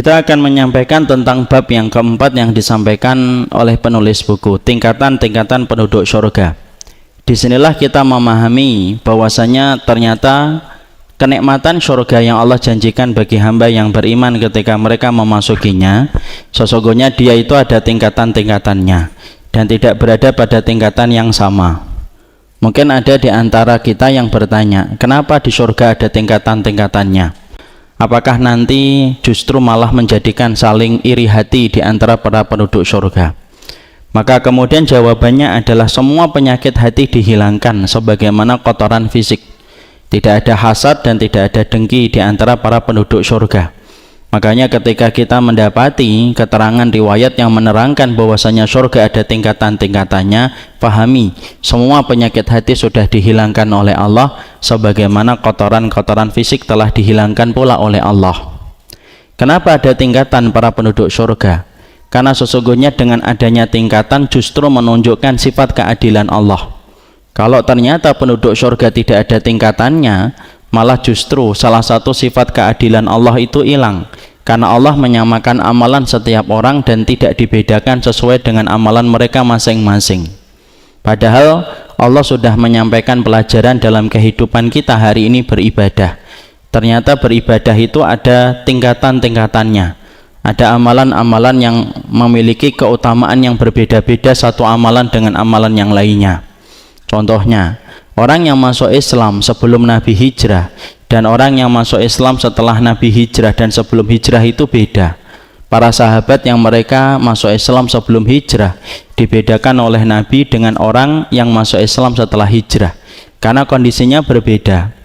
Kita akan menyampaikan tentang bab yang keempat yang disampaikan oleh penulis buku, tingkatan-tingkatan penduduk surga. Disinilah kita memahami bahwasanya ternyata kenikmatan surga yang Allah janjikan bagi hamba yang beriman ketika mereka memasukinya, sesungguhnya dia itu ada tingkatan-tingkatannya dan tidak berada pada tingkatan yang sama. Mungkin ada di antara kita yang bertanya, kenapa di surga ada tingkatan-tingkatannya? Apakah nanti justru malah menjadikan saling iri hati di antara para penduduk surga? Maka kemudian jawabannya adalah semua penyakit hati dihilangkan sebagaimana kotoran fisik. Tidak ada hasad dan tidak ada dengki di antara para penduduk surga. Makanya ketika kita mendapati keterangan riwayat yang menerangkan bahwasanya surga ada tingkatan-tingkatannya, pahami semua penyakit hati sudah dihilangkan oleh Allah sebagaimana kotoran-kotoran fisik telah dihilangkan pula oleh Allah. Kenapa ada tingkatan para penduduk surga? Karena sesungguhnya dengan adanya tingkatan justru menunjukkan sifat keadilan Allah. Kalau ternyata penduduk surga tidak ada tingkatannya, malah justru salah satu sifat keadilan Allah itu hilang, karena Allah menyamakan amalan setiap orang dan tidak dibedakan sesuai dengan amalan mereka masing-masing. Padahal Allah sudah menyampaikan pelajaran dalam kehidupan kita hari ini beribadah. Ternyata beribadah itu ada tingkatan-tingkatannya. Ada amalan-amalan yang memiliki keutamaan yang berbeda-beda satu amalan dengan amalan yang lainnya. Contohnya, orang yang masuk Islam sebelum Nabi hijrah dan orang yang masuk Islam setelah Nabi hijrah dan sebelum hijrah itu beda. Para sahabat yang mereka masuk Islam sebelum hijrah dibedakan oleh Nabi dengan orang yang masuk Islam setelah hijrah, karena kondisinya berbeda.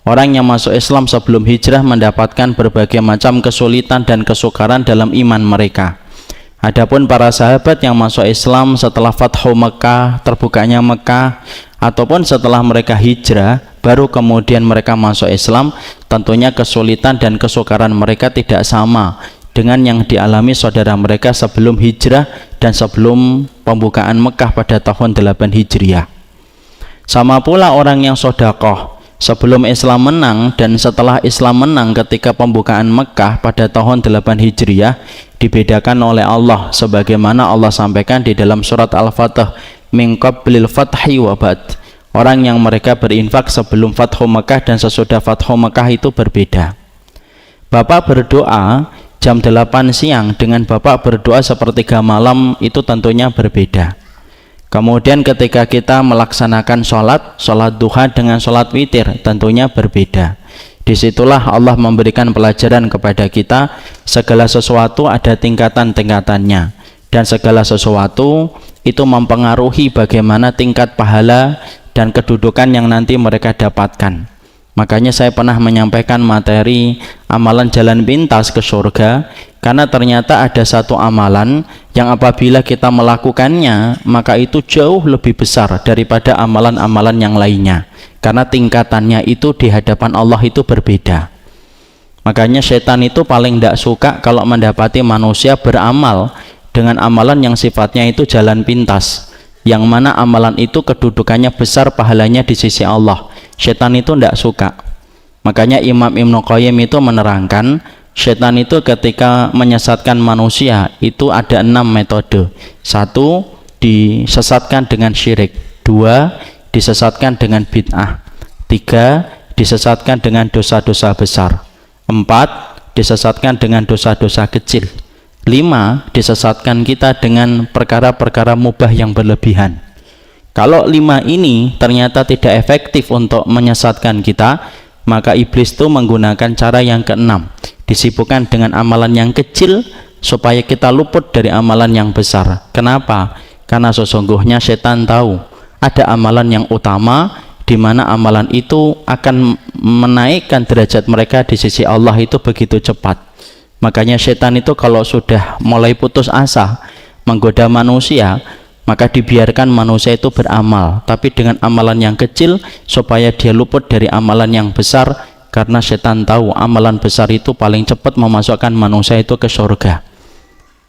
Orang yang masuk Islam sebelum hijrah mendapatkan berbagai macam kesulitan dan kesukaran dalam iman mereka. Adapun para sahabat yang masuk Islam setelah Fathu Mekah, terbukanya Mekah, ataupun setelah mereka hijrah, baru kemudian mereka masuk Islam, tentunya kesulitan dan kesukaran mereka tidak sama dengan yang dialami saudara mereka sebelum hijrah dan sebelum pembukaan Mekah pada tahun 8 Hijriah. Sama pula orang yang sedekah sebelum Islam menang dan setelah Islam menang ketika pembukaan Mekah pada tahun 8 Hijriah dibedakan oleh Allah sebagaimana Allah sampaikan di dalam surat Al-Fatih, min qablil fathi wa ba'd. Orang yang mereka berinfak sebelum Fathu Mekah dan sesudah Fathu Mekah itu berbeda. Bapak berdoa jam 8 siang dengan bapak berdoa sepertiga malam itu tentunya berbeda. Kemudian ketika kita melaksanakan sholat duha dengan sholat witir tentunya berbeda. Disitulah Allah memberikan pelajaran kepada kita, segala sesuatu ada tingkatan-tingkatannya dan segala sesuatu itu mempengaruhi bagaimana tingkat pahala dan kedudukan yang nanti mereka dapatkan. Makanya saya pernah menyampaikan materi amalan jalan pintas ke surga, karena ternyata ada satu amalan yang apabila kita melakukannya maka itu jauh lebih besar daripada amalan-amalan yang lainnya, karena tingkatannya itu di hadapan Allah itu berbeda. Makanya setan itu paling tidak suka kalau mendapati manusia beramal dengan amalan yang sifatnya itu jalan pintas, yang mana amalan itu kedudukannya besar pahalanya di sisi Allah. Setan itu tidak suka. Makanya Imam Ibnu Qayyim itu menerangkan, setan itu ketika menyesatkan manusia itu ada 6 metode. 1, disesatkan dengan syirik. 2, disesatkan dengan bid'ah. 3, disesatkan dengan dosa-dosa besar. 4, disesatkan dengan dosa-dosa kecil. 5, disesatkan kita dengan perkara-perkara mubah yang berlebihan. Kalau 5 ini ternyata tidak efektif untuk menyesatkan kita, maka iblis itu menggunakan cara yang ke-6, disibukkan dengan amalan yang kecil supaya kita luput dari amalan yang besar. Kenapa? Karena sesungguhnya setan tahu ada amalan yang utama di mana amalan itu akan menaikkan derajat mereka di sisi Allah itu begitu cepat. Makanya setan itu kalau sudah mulai putus asa menggoda manusia, maka dibiarkan manusia itu beramal, tapi dengan amalan yang kecil supaya dia luput dari amalan yang besar, karena setan tahu amalan besar itu paling cepat memasukkan manusia itu ke surga.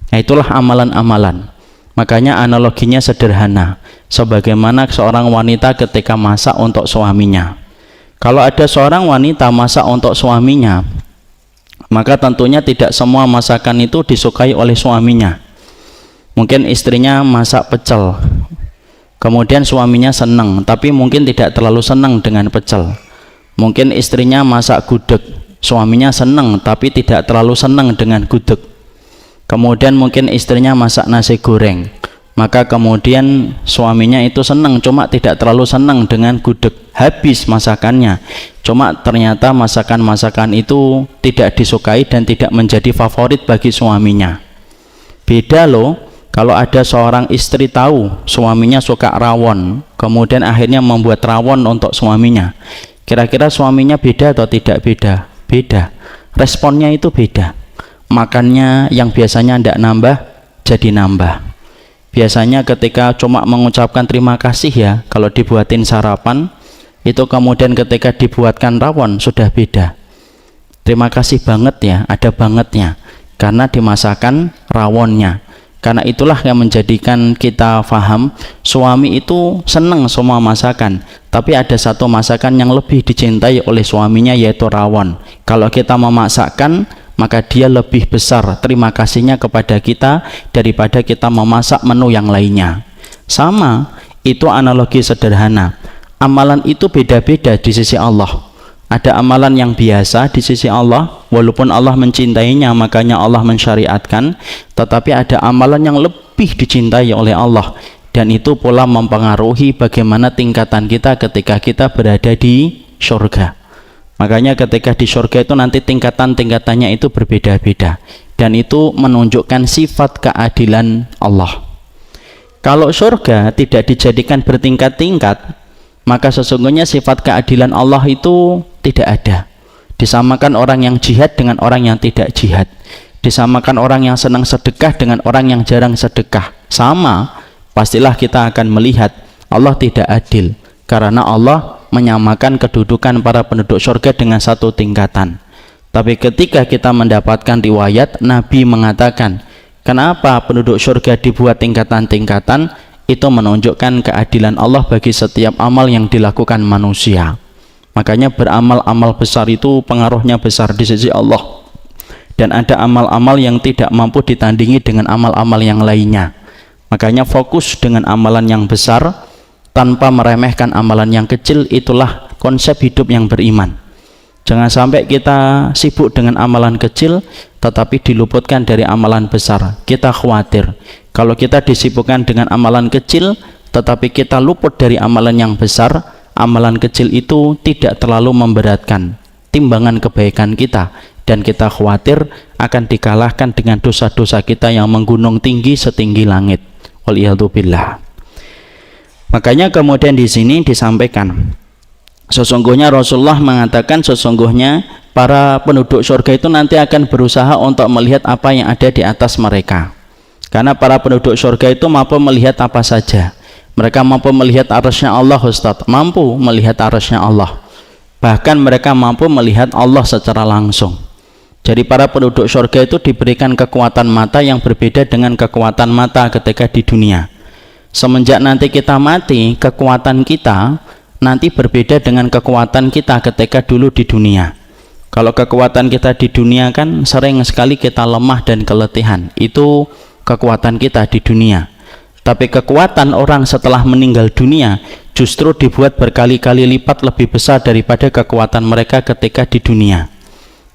Nah, itulah amalan-amalan. Makanya analoginya sederhana, sebagaimana seorang wanita ketika masak untuk suaminya. Kalau ada seorang wanita masak untuk suaminya, Maka tentunya tidak semua masakan itu disukai oleh suaminya. Mungkin istrinya masak pecel, kemudian suaminya senang, tapi mungkin tidak terlalu senang dengan pecel. Mungkin istrinya masak gudeg, suaminya senang, tapi tidak terlalu senang dengan gudeg. Kemudian mungkin istrinya masak nasi goreng, maka kemudian suaminya itu senang, cuma tidak terlalu senang dengan gudeg. Habis masakannya, cuma ternyata masakan-masakan itu tidak disukai dan tidak menjadi favorit bagi suaminya. Beda loh kalau ada seorang istri tahu suaminya suka rawon, kemudian akhirnya membuat rawon untuk suaminya. Kira-kira suaminya beda atau tidak beda? Beda. Responnya itu beda. Makannya yang biasanya tidak nambah jadi nambah. Biasanya ketika cuma mengucapkan terima kasih ya kalau dibuatin sarapan, itu kemudian ketika dibuatkan rawon sudah beda. Terima kasih banget ya, ada bangetnya karena dimasakan rawonnya. Karena itulah yang menjadikan kita faham suami itu senang semua masakan, tapi ada satu masakan yang lebih dicintai oleh suaminya, yaitu rawon. Kalau kita memasakkan, maka dia lebih besar terima kasihnya kepada kita daripada kita memasak menu yang lainnya. Sama, itu analogi sederhana. Amalan itu beda-beda di sisi Allah. Ada amalan yang biasa di sisi Allah, walaupun Allah mencintainya, makanya Allah mensyariatkan. Tetapi ada amalan yang lebih dicintai oleh Allah, dan itu pula mempengaruhi bagaimana tingkatan kita ketika kita berada di surga. Makanya ketika di surga itu nanti tingkatan-tingkatannya itu berbeda-beda, dan itu menunjukkan sifat keadilan Allah. Kalau surga tidak dijadikan bertingkat-tingkat, maka sesungguhnya sifat keadilan Allah itu tidak ada. Disamakan orang yang jihad dengan orang yang tidak jihad, disamakan orang yang senang sedekah dengan orang yang jarang sedekah. Sama, pastilah kita akan melihat Allah tidak adil, karena Allah menyamakan kedudukan para penduduk surga dengan satu tingkatan. Tapi ketika kita mendapatkan riwayat Nabi mengatakan kenapa penduduk surga dibuat tingkatan-tingkatan, itu menunjukkan keadilan Allah bagi setiap amal yang dilakukan manusia. Makanya beramal-amal besar itu pengaruhnya besar di sisi Allah, dan ada amal-amal yang tidak mampu ditandingi dengan amal-amal yang lainnya. Makanya fokus dengan amalan yang besar tanpa meremehkan amalan yang kecil, itulah konsep hidup yang beriman. Jangan sampai kita sibuk dengan amalan kecil tetapi diluputkan dari amalan besar. Kita khawatir kalau kita disibukkan dengan amalan kecil tetapi kita luput dari amalan yang besar, amalan kecil itu tidak terlalu memberatkan timbangan kebaikan kita, dan kita khawatir akan dikalahkan dengan dosa-dosa kita yang menggunung tinggi setinggi langit. Waliyadzubillah. Makanya kemudian di sini disampaikan, sesungguhnya Rasulullah mengatakan sesungguhnya para penduduk surga itu nanti akan berusaha untuk melihat apa yang ada di atas mereka. Karena para penduduk surga itu mampu melihat apa saja. Mereka mampu melihat arasy-Nya Allah, Ustaz. Mampu melihat arasy-Nya Allah. Bahkan mereka mampu melihat Allah secara langsung. Jadi para penduduk surga itu diberikan kekuatan mata yang berbeda dengan kekuatan mata ketika di dunia. Semenjak nanti kita mati, kekuatan kita nanti berbeda dengan kekuatan kita ketika dulu di dunia. Kalau kekuatan kita di dunia kan sering sekali kita lemah dan keletihan, itu kekuatan kita di dunia. Tapi kekuatan orang setelah meninggal dunia justru dibuat berkali-kali lipat lebih besar daripada kekuatan mereka ketika di dunia.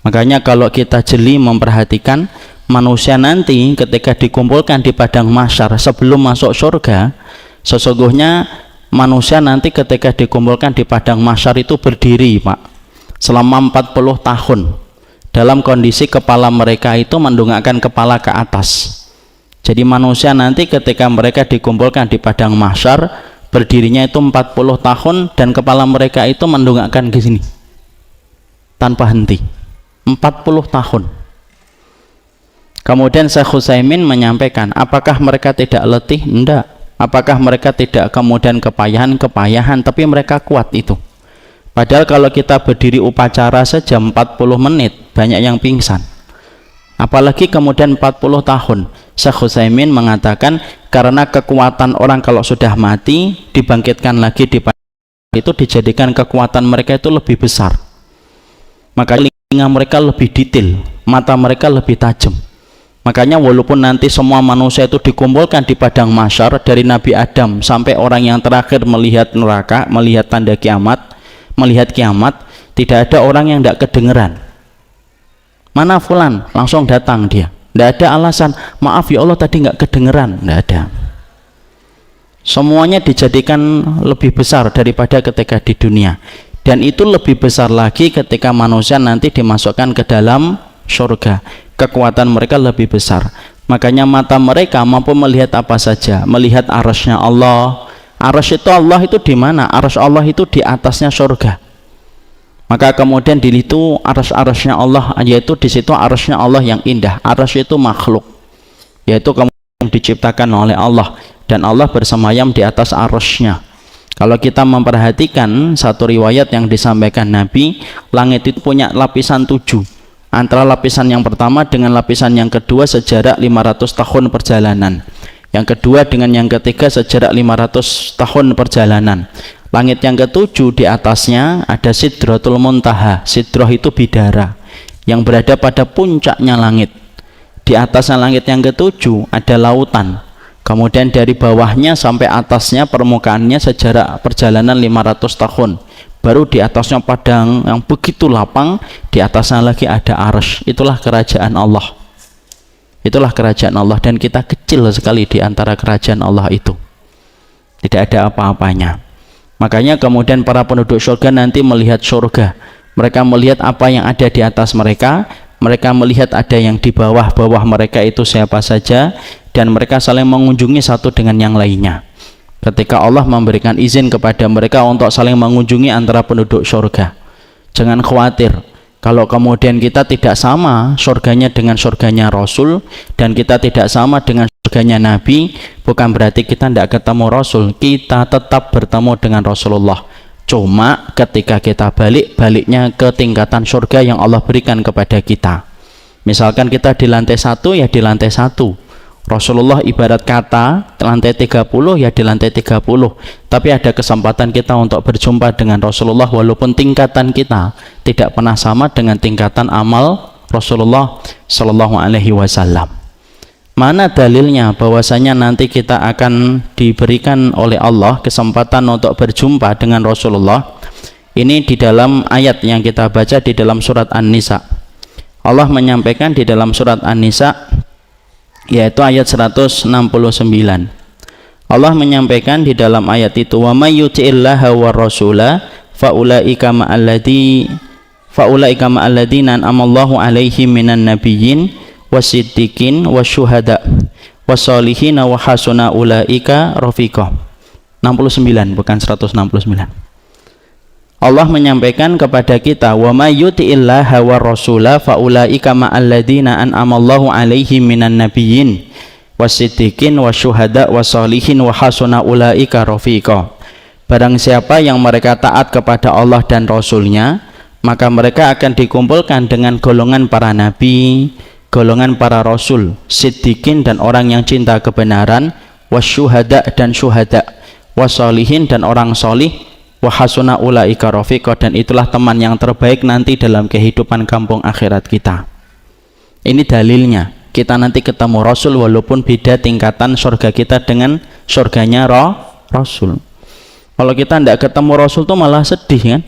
Makanya kalau kita jeli memperhatikan manusia nanti ketika dikumpulkan di padang mahsyar sebelum masuk surga, sesungguhnya manusia nanti ketika dikumpulkan di padang mahsyar itu berdiri, Pak, selama 40 tahun dalam kondisi kepala mereka itu mendongakkan kepala ke atas. Jadi manusia nanti ketika mereka dikumpulkan di padang mahsyar berdirinya itu 40 tahun dan kepala mereka itu mendongakkan ke sini tanpa henti 40 tahun. Kemudian Syekh Utsaimin menyampaikan, apakah mereka tidak letih? Enggak. Apakah mereka tidak kemudian kepayahan? Tapi mereka kuat itu. Padahal kalau kita berdiri upacara saja 40 menit banyak yang pingsan, apalagi kemudian 40 tahun. Syekh Utsaimin mengatakan karena kekuatan orang kalau sudah mati dibangkitkan lagi di itu dijadikan kekuatan mereka itu lebih besar. Maka telinga mereka lebih detail, mata mereka lebih tajam. Makanya walaupun nanti semua manusia itu dikumpulkan di padang mahsyar, dari Nabi Adam sampai orang yang terakhir melihat neraka, melihat tanda kiamat, melihat kiamat, tidak ada orang yang tidak kedengeran. Mana fulan? Langsung datang dia. Tidak ada alasan, maaf ya Allah tadi nggak kedengeran. Tidak ada. Semuanya dijadikan lebih besar daripada ketika di dunia. Dan itu lebih besar lagi ketika manusia nanti dimasukkan ke dalam surga. Kekuatan mereka lebih besar. Makanya mata mereka mampu melihat apa saja. Melihat arasy-Nya Allah. Arasy itu Allah itu di mana? Arasy Allah itu di atasnya surga. Maka kemudian di situ arasy-nya Allah, yaitu di situ arasy-nya Allah yang indah. Arasy itu makhluk, yaitu kemudian diciptakan oleh Allah, dan Allah bersemayam di atas arasy-Nya. Kalau kita memperhatikan satu riwayat yang disampaikan Nabi, langit itu punya lapisan 7. Antara lapisan yang pertama dengan lapisan yang kedua sejarak 500 tahun perjalanan. Yang kedua dengan yang ketiga sejarak 500 tahun perjalanan. Langit yang ketujuh di atasnya ada Sidratul Muntaha. Sidrah itu bidara yang berada pada puncaknya langit. Di atasnya langit yang ketujuh ada lautan. Kemudian dari bawahnya sampai atasnya permukaannya sejarak perjalanan 500 tahun. Baru di atasnya padang yang begitu lapang, di atasnya lagi ada arsy. Itulah kerajaan Allah. Itulah kerajaan Allah, dan kita kecil sekali di antara kerajaan Allah itu. Tidak ada apa-apanya. Makanya kemudian para penduduk surga nanti melihat surga. Mereka melihat apa yang ada di atas mereka. Mereka melihat ada yang di bawah mereka itu siapa saja. Dan mereka saling mengunjungi satu dengan yang lainnya. Ketika Allah memberikan izin kepada mereka untuk saling mengunjungi antara penduduk surga. Jangan khawatir kalau kemudian kita tidak sama surganya dengan surganya Rasul, dan kita tidak sama dengan surganya Nabi, bukan berarti kita tidak ketemu Rasul. Kita tetap bertemu dengan Rasulullah. Cuma ketika kita baliknya ke tingkatan surga yang Allah berikan kepada kita. Misalkan kita di lantai 1, ya di lantai 1. Rasulullah ibarat kata lantai 30, ya di lantai 30. Tapi ada kesempatan kita untuk berjumpa dengan Rasulullah walaupun tingkatan kita tidak pernah sama dengan tingkatan amal Rasulullah Shallallahu Alaihi Wasallam. Mana dalilnya bahwasanya nanti kita akan diberikan oleh Allah kesempatan untuk berjumpa dengan Rasulullah? Ini di dalam ayat yang kita baca di dalam surat An-Nisa. Allah menyampaikan di dalam surat An-Nisa, yaitu ayat 169. Allah menyampaikan di dalam ayat itu, wa may yuti'illaha war rasula faulaika ma'alladzina an'amallahu alaihim minan nabiyyin wasiddiqin wasyuhada wassolihin wa hasuna ulaika rafiqah. 69 bukan 169. Allah menyampaikan kepada kita, wa may yuti'illaha war rasula faulaika ma'alladzina an'amallahu alaihim minan nabiyyin wasiddiqin wasyuhada wassolihin wa hasuna ulaika rafiqah. Barang siapa yang mereka taat kepada Allah dan Rasulnya, maka mereka akan dikumpulkan dengan golongan para nabi, golongan para rasul, siddiqin dan orang yang cinta kebenaran, wasyuhada dan syuhada, wassolihin dan orang solih, wahasuna ulaika rafiqah, dan itulah teman yang terbaik nanti dalam kehidupan kampung akhirat kita. Ini dalilnya. Kita nanti ketemu Rasul walaupun beda tingkatan surga kita dengan surganya Rasul. Kalau kita tidak ketemu Rasul itu malah sedih kan?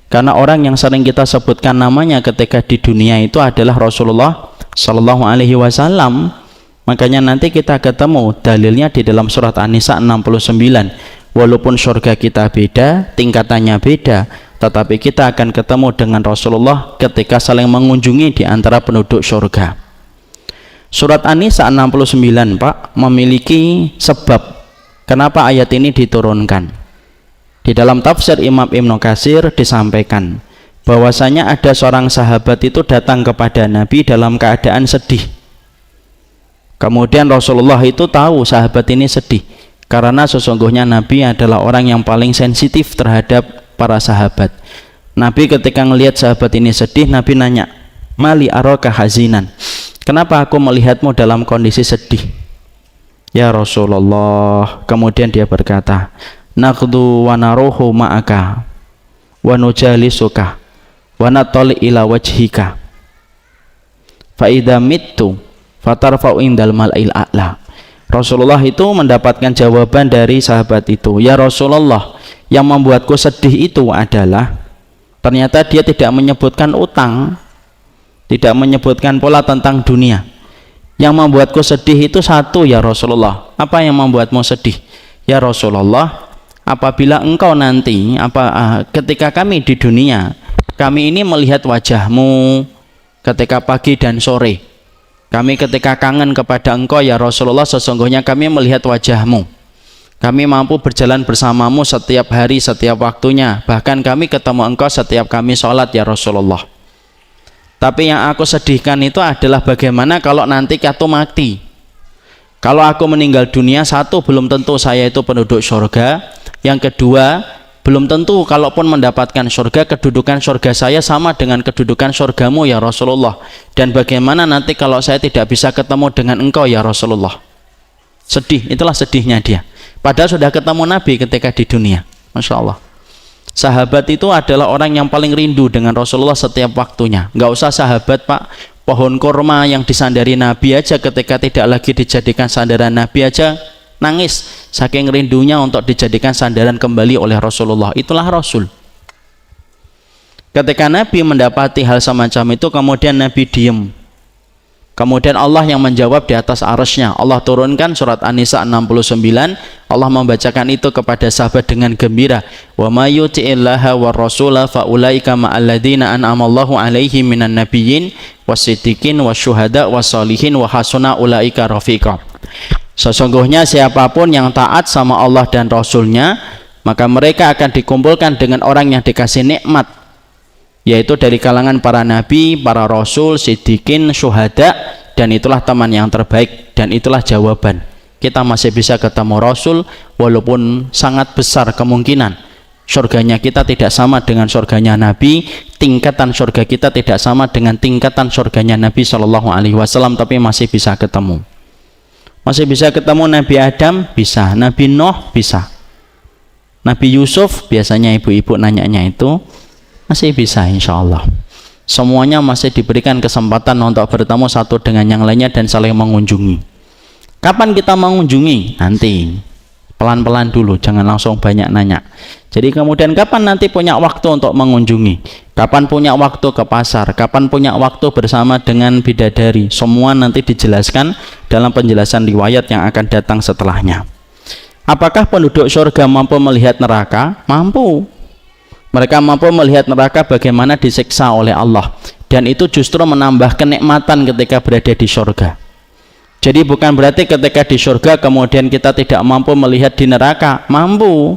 Karena orang yang sering kita sebutkan namanya ketika di dunia itu adalah Rasulullah Shallallahu Alaihi Wasallam. Makanya nanti kita ketemu dalilnya di dalam surat An-Nisa 69. Walaupun surga kita beda, tingkatannya beda, tetapi kita akan ketemu dengan Rasulullah ketika saling mengunjungi di antara penduduk surga. Surat An-Nisa 69 Pak memiliki sebab kenapa ayat ini diturunkan. Di dalam tafsir Imam Ibnu Katsir disampaikan bahwasanya ada seorang sahabat itu datang kepada Nabi dalam keadaan sedih. Kemudian Rasulullah itu tahu sahabat ini sedih, karena sesungguhnya Nabi adalah orang yang paling sensitif terhadap para sahabat. Nabi ketika melihat sahabat ini sedih, Nabi nanya, mali araka hazinan, kenapa aku melihatmu dalam kondisi sedih ya Rasulullah? Kemudian dia berkata, naqdu wa naruhu ma'aka wa nujalisuka wa natali ila wajhika fa idza mittu fatarfa'u indal mala'il a'la. Rasulullah itu mendapatkan jawaban dari sahabat itu, ya Rasulullah, yang membuatku sedih itu adalah ternyata dia tidak menyebutkan utang, tidak menyebutkan pula tentang dunia. Yang membuatku sedih itu satu, ya Rasulullah. Apa yang membuatmu sedih? Ya Rasulullah, apabila engkau nanti ketika kami di dunia, kami ini melihat wajahmu ketika pagi dan sore, kami ketika kangen kepada engkau ya Rasulullah, sesungguhnya kami melihat wajahmu, kami mampu berjalan bersamamu setiap hari, setiap waktunya, bahkan kami ketemu engkau setiap kami sholat ya Rasulullah. Tapi yang aku sedihkan itu adalah bagaimana kalau nanti aku mati, kalau aku meninggal dunia, satu, belum tentu saya itu penduduk surga. Yang kedua, belum tentu kalaupun mendapatkan surga, kedudukan surga saya sama dengan kedudukan surgamu ya Rasulullah. Dan bagaimana nanti kalau saya tidak bisa ketemu dengan engkau ya Rasulullah? Sedih, itulah sedihnya dia. Padahal sudah ketemu Nabi ketika di dunia. Masya Allah. Sahabat itu adalah orang yang paling rindu dengan Rasulullah setiap waktunya. Nggak usah sahabat Pak, pohon kurma yang disandari Nabi aja ketika tidak lagi dijadikan sandaran Nabi aja nangis saking rindunya untuk dijadikan sandaran kembali oleh Rasulullah. Itulah Rasul. Ketika Nabi mendapati hal semacam itu, kemudian Nabi diem, kemudian Allah yang menjawab di atas arsy-Nya. Allah turunkan surat An-Nisa 69. Allah membacakan itu kepada sahabat dengan gembira, wa may yuti'illaha war rasula fa ulaika ma'al ladzina an'ama Allahu 'alaihim minan nabiyyin wasiddiqin wasyuhada wassalihin wa hasuna ulaika rafiqa. Sesungguhnya siapapun yang taat sama Allah dan Rasulnya, maka mereka akan dikumpulkan dengan orang yang dikasih nikmat, yaitu dari kalangan para nabi, para rasul, siddiqin, syuhada, dan itulah teman yang terbaik. Dan itulah jawaban. Kita masih bisa ketemu Rasul, walaupun sangat besar kemungkinan surganya kita tidak sama dengan surganya Nabi, tingkatan surga kita tidak sama dengan tingkatan surganya Nabi SAW, tapi masih bisa ketemu. Masih bisa ketemu Nabi Adam, bisa. Nabi Nuh, bisa. Nabi Yusuf, biasanya ibu-ibu nanyanya itu, masih bisa insya Allah. Semuanya masih diberikan kesempatan untuk bertemu satu dengan yang lainnya dan saling mengunjungi. Kapan kita mengunjungi? Nanti. Pelan-pelan dulu, jangan langsung banyak nanya. Jadi kemudian kapan nanti punya waktu untuk mengunjungi? Kapan punya waktu ke pasar? Kapan punya waktu bersama dengan bidadari? Semua nanti dijelaskan dalam penjelasan riwayat yang akan datang setelahnya. Apakah penduduk surga mampu melihat neraka? Mampu. Mereka mampu melihat neraka bagaimana disiksa oleh Allah. Dan itu justru menambah kenikmatan ketika berada di surga. Jadi bukan berarti ketika di surga kemudian kita tidak mampu melihat di neraka. Mampu.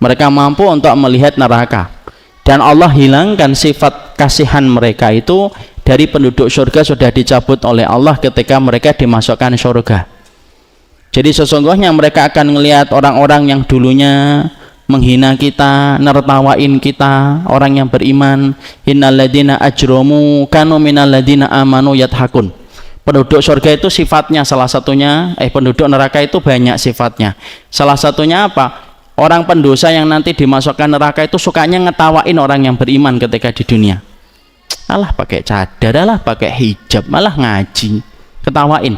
Mereka mampu untuk melihat neraka. Dan Allah hilangkan sifat kasihan mereka itu dari penduduk surga, sudah dicabut oleh Allah ketika mereka dimasukkan surga. Jadi sesungguhnya mereka akan melihat orang-orang yang dulunya menghina kita, nertawain kita, orang yang beriman. Innal ladzina ajramu kanu minal ladzina amanu yadhakun. Penduduk surga itu sifatnya salah satunya, penduduk neraka itu banyak sifatnya. Salah satunya apa? Orang pendosa yang nanti dimasukkan neraka itu sukanya ngetawain orang yang beriman ketika di dunia. Alah pakai cadar, alah pakai hijab, malah ngaji, ketawain.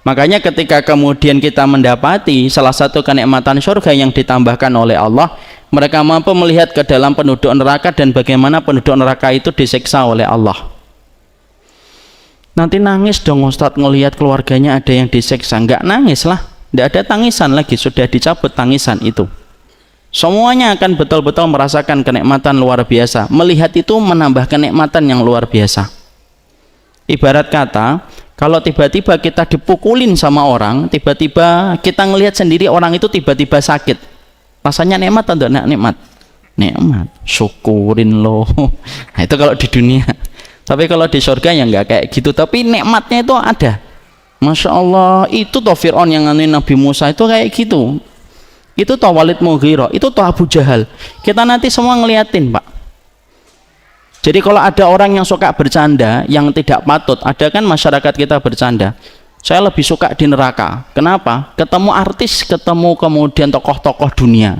Makanya ketika kemudian kita mendapati salah satu kenikmatan surga yang ditambahkan oleh Allah, mereka mampu melihat ke dalam penduduk neraka dan bagaimana penduduk neraka itu disiksa oleh Allah. Nanti nangis dong Ustadz ngelihat keluarganya ada yang disiksa. Enggak nangis lah, tidak ada tangisan lagi, sudah dicabut tangisan itu. Semuanya akan betul-betul merasakan kenikmatan luar biasa. Melihat itu menambah kenikmatan yang luar biasa. Ibarat kata, kalau tiba-tiba kita dipukulin sama orang, tiba-tiba kita ngelihat sendiri orang itu tiba-tiba sakit, rasanya nikmat atau enggak nikmat? Nikmat, syukurin loh. Nah, itu kalau di dunia. Tapi kalau di surga ya enggak kayak gitu, tapi nikmatnya itu ada. Masya Allah, itu toh Fir'aun yang nganuin Nabi Musa itu kayak gitu. Itu toh Walid Mughirah, itu toh Abu Jahal. Kita nanti semua ngeliatin Pak. Jadi kalau ada orang yang suka bercanda yang tidak patut, ada kan masyarakat kita bercanda, saya lebih suka di neraka. Kenapa? Ketemu artis, ketemu kemudian tokoh-tokoh dunia.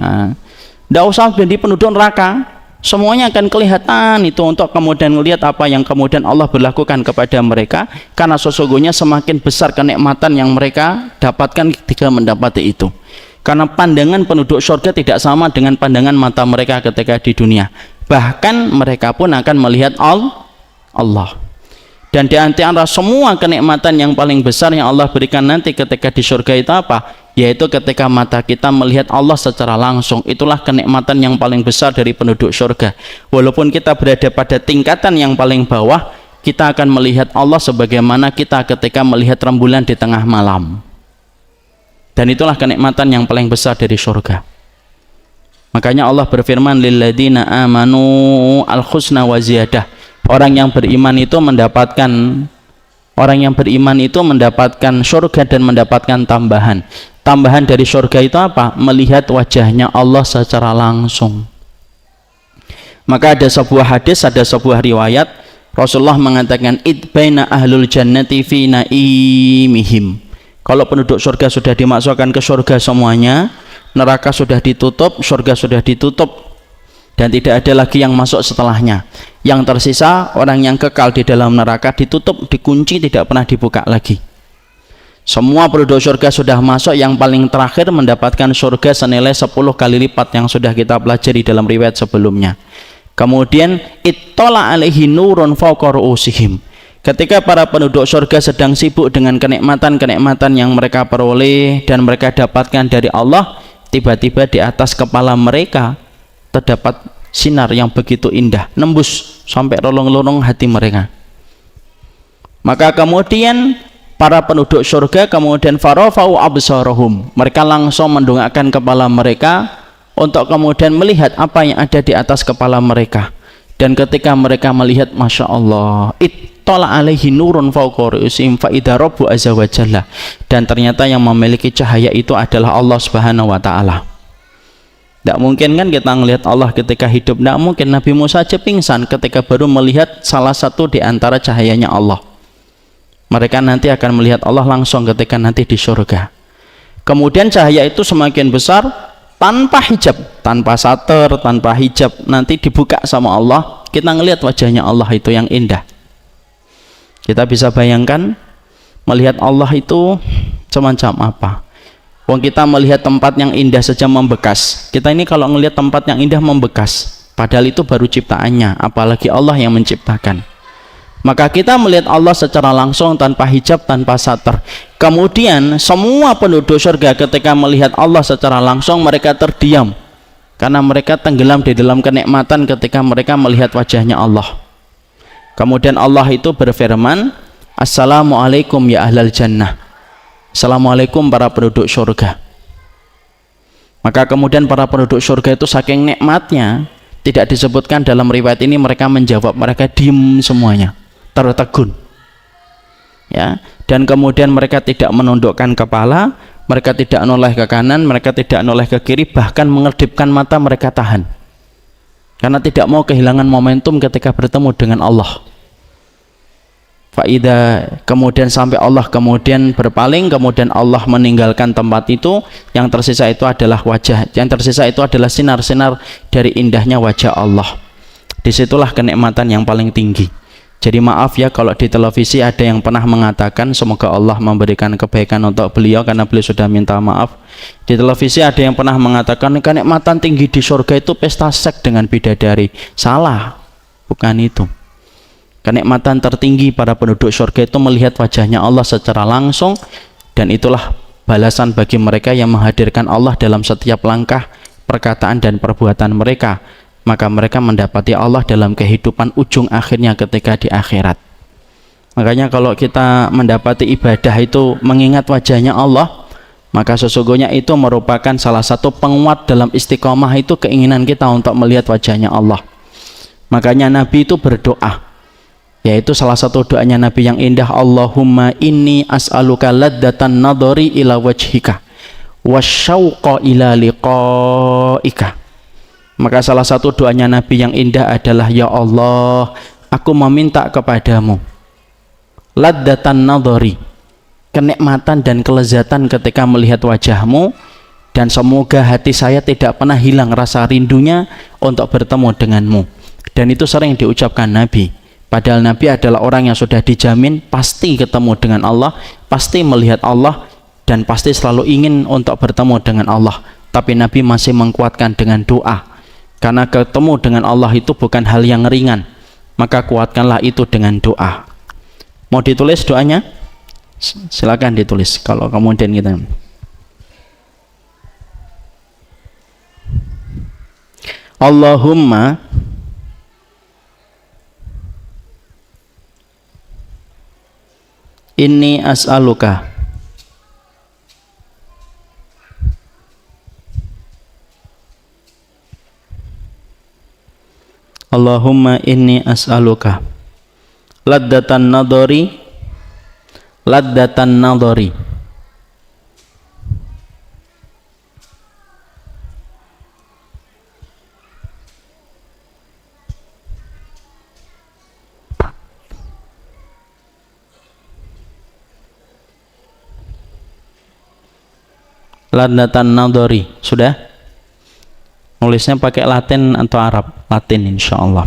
Nggak usah jadi penduduk neraka. semuanya akan kelihatan itu untuk kemudian melihat apa yang kemudian Allah berlakukan kepada mereka, karena sesungguhnya semakin besar kenikmatan yang mereka dapatkan ketika mendapati itu. Karena pandangan penduduk surga tidak sama dengan pandangan mata mereka ketika di dunia, bahkan mereka pun akan melihat Allah. Dan di antara semua kenikmatan yang paling besar yang Allah berikan nanti ketika di surga itu apa? Yaitu ketika mata kita melihat Allah secara langsung. Itulah kenikmatan yang paling besar dari penduduk surga. Walaupun kita berada pada tingkatan yang paling bawah, kita akan melihat Allah sebagaimana kita ketika melihat rembulan di tengah malam. Dan itulah kenikmatan yang paling besar dari surga. Makanya Allah berfirman, lilladzina amanu al-husna wa ziyadah. Orang yang beriman itu mendapatkan surga dan mendapatkan tambahan. Tambahan dari surga itu apa? Melihat wajahnya Allah secara langsung. Maka ada sebuah hadis, ada sebuah riwayat, Rasulullah mengatakan, idbaina ahlul jannati fi naimihim. Kalau penduduk surga sudah dimasukkan ke surga semuanya, neraka sudah ditutup, surga sudah ditutup, dan tidak ada lagi yang masuk setelahnya. Yang tersisa orang yang kekal di dalam neraka, ditutup, dikunci, tidak pernah dibuka lagi. Semua penduduk surga sudah masuk, yang paling terakhir mendapatkan surga senilai 10 kali lipat yang sudah kita pelajari dalam riwayat sebelumnya. Kemudian ittala alaihi nurun fawqa ru'usihim. Ketika para penduduk surga sedang sibuk dengan kenikmatan-kenikmatan yang mereka peroleh dan mereka dapatkan dari Allah, tiba-tiba di atas kepala mereka terdapat sinar yang begitu indah, nembus sampai relung-relung hati mereka. Maka kemudian para penduduk surga kemudian farafau absarahum, mereka langsung mendongakkan kepala mereka untuk kemudian melihat apa yang ada di atas kepala mereka. Dan ketika mereka melihat, Masya Allah, ittala alaihi nurun fawqa ru'usihim fa idza rabbu azza wa jalla, dan ternyata yang memiliki cahaya itu adalah Allah Subhanahu wa taala. Tidak mungkin kan kita melihat Allah ketika hidup, tidak mungkin. Nabi Musa aja pingsan ketika baru melihat salah satu di antara cahayanya Allah. Mereka nanti akan melihat Allah langsung ketika nanti di surga. Kemudian cahaya itu semakin besar, tanpa hijab, tanpa sater, tanpa hijab, nanti dibuka sama Allah, kita ngelihat wajahnya Allah itu yang indah. Kita bisa bayangkan melihat Allah itu semacam apa. Wong kita melihat tempat yang indah saja membekas. Kita ini kalau ngelihat tempat yang indah membekas, padahal itu baru ciptaannya, apalagi Allah yang menciptakan. Maka kita melihat Allah secara langsung, tanpa hijab, tanpa sater. Kemudian semua penduduk surga ketika melihat Allah secara langsung, mereka terdiam karena mereka tenggelam di dalam kenikmatan ketika mereka melihat wajahnya Allah. Kemudian Allah itu berfirman, Assalamualaikum ya ahlal jannah. Assalamualaikum para penduduk surga. Maka kemudian para penduduk surga itu saking nikmatnya, tidak disebutkan dalam riwayat ini mereka menjawab, mereka diem semuanya, tertegun, ya. Dan kemudian mereka tidak menundukkan kepala, mereka tidak noleh ke kanan, mereka tidak noleh ke kiri, bahkan mengedipkan mata mereka tahan, karena tidak mau kehilangan momentum ketika bertemu dengan Allah. Faidah, kemudian sampai Allah kemudian berpaling, kemudian Allah meninggalkan tempat itu, yang tersisa itu adalah wajah, yang tersisa itu adalah sinar-sinar dari indahnya wajah Allah. Disitulah kenikmatan yang paling tinggi. Jadi maaf ya kalau di televisi ada yang pernah mengatakan, semoga Allah memberikan kebaikan untuk beliau karena beliau sudah minta maaf. Di televisi ada yang pernah mengatakan kenikmatan tinggi di surga itu pesta seks dengan bidadari. Salah, bukan itu. Kenikmatan tertinggi para penduduk surga itu melihat wajahnya Allah secara langsung, dan itulah balasan bagi mereka yang menghadirkan Allah dalam setiap langkah, perkataan dan perbuatan mereka. Maka mereka mendapati Allah dalam kehidupan ujung akhirnya ketika di akhirat. Makanya kalau kita mendapati ibadah itu mengingat wajahnya Allah, maka sesungguhnya itu merupakan salah satu penguat dalam istiqomah itu, keinginan kita untuk melihat wajahnya Allah. Makanya Nabi itu berdoa, yaitu salah satu doanya Nabi yang indah, Allahumma inni as'aluka laddatan nadhari ila wajhika wasyauqa ila liqaika. Maka salah satu doanya Nabi yang indah adalah, ya Allah, aku meminta kepadamu laddatan nadhari, kenikmatan dan kelezatan ketika melihat wajahmu, dan semoga hati saya tidak pernah hilang rasa rindunya untuk bertemu denganmu. Dan itu sering diucapkan Nabi, padahal Nabi adalah orang yang sudah dijamin pasti ketemu dengan Allah, pasti melihat Allah, dan pasti selalu ingin untuk bertemu dengan Allah. Tapi Nabi masih menguatkan dengan doa, karena ketemu dengan Allah itu bukan hal yang ringan, maka kuatkanlah itu dengan doa. Mau ditulis doanya? Silakan ditulis. Kalau kemudian kita Allahumma inni as'aluka Allahumma inni as'aluka laddatan nadhari laddatan nadhari. Sudah? Nulisnya pakai Latin atau Arab? Latin insyaallah.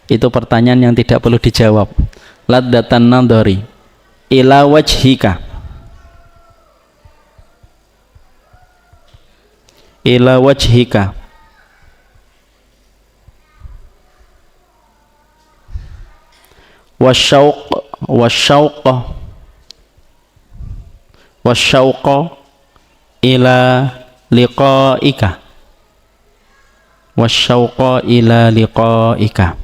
Itu pertanyaan yang tidak perlu dijawab. Laddatan nadhari ila wajhika, ila wajhika wasyauqa ila liqa'ika, wasyauqa ila liqa'ika.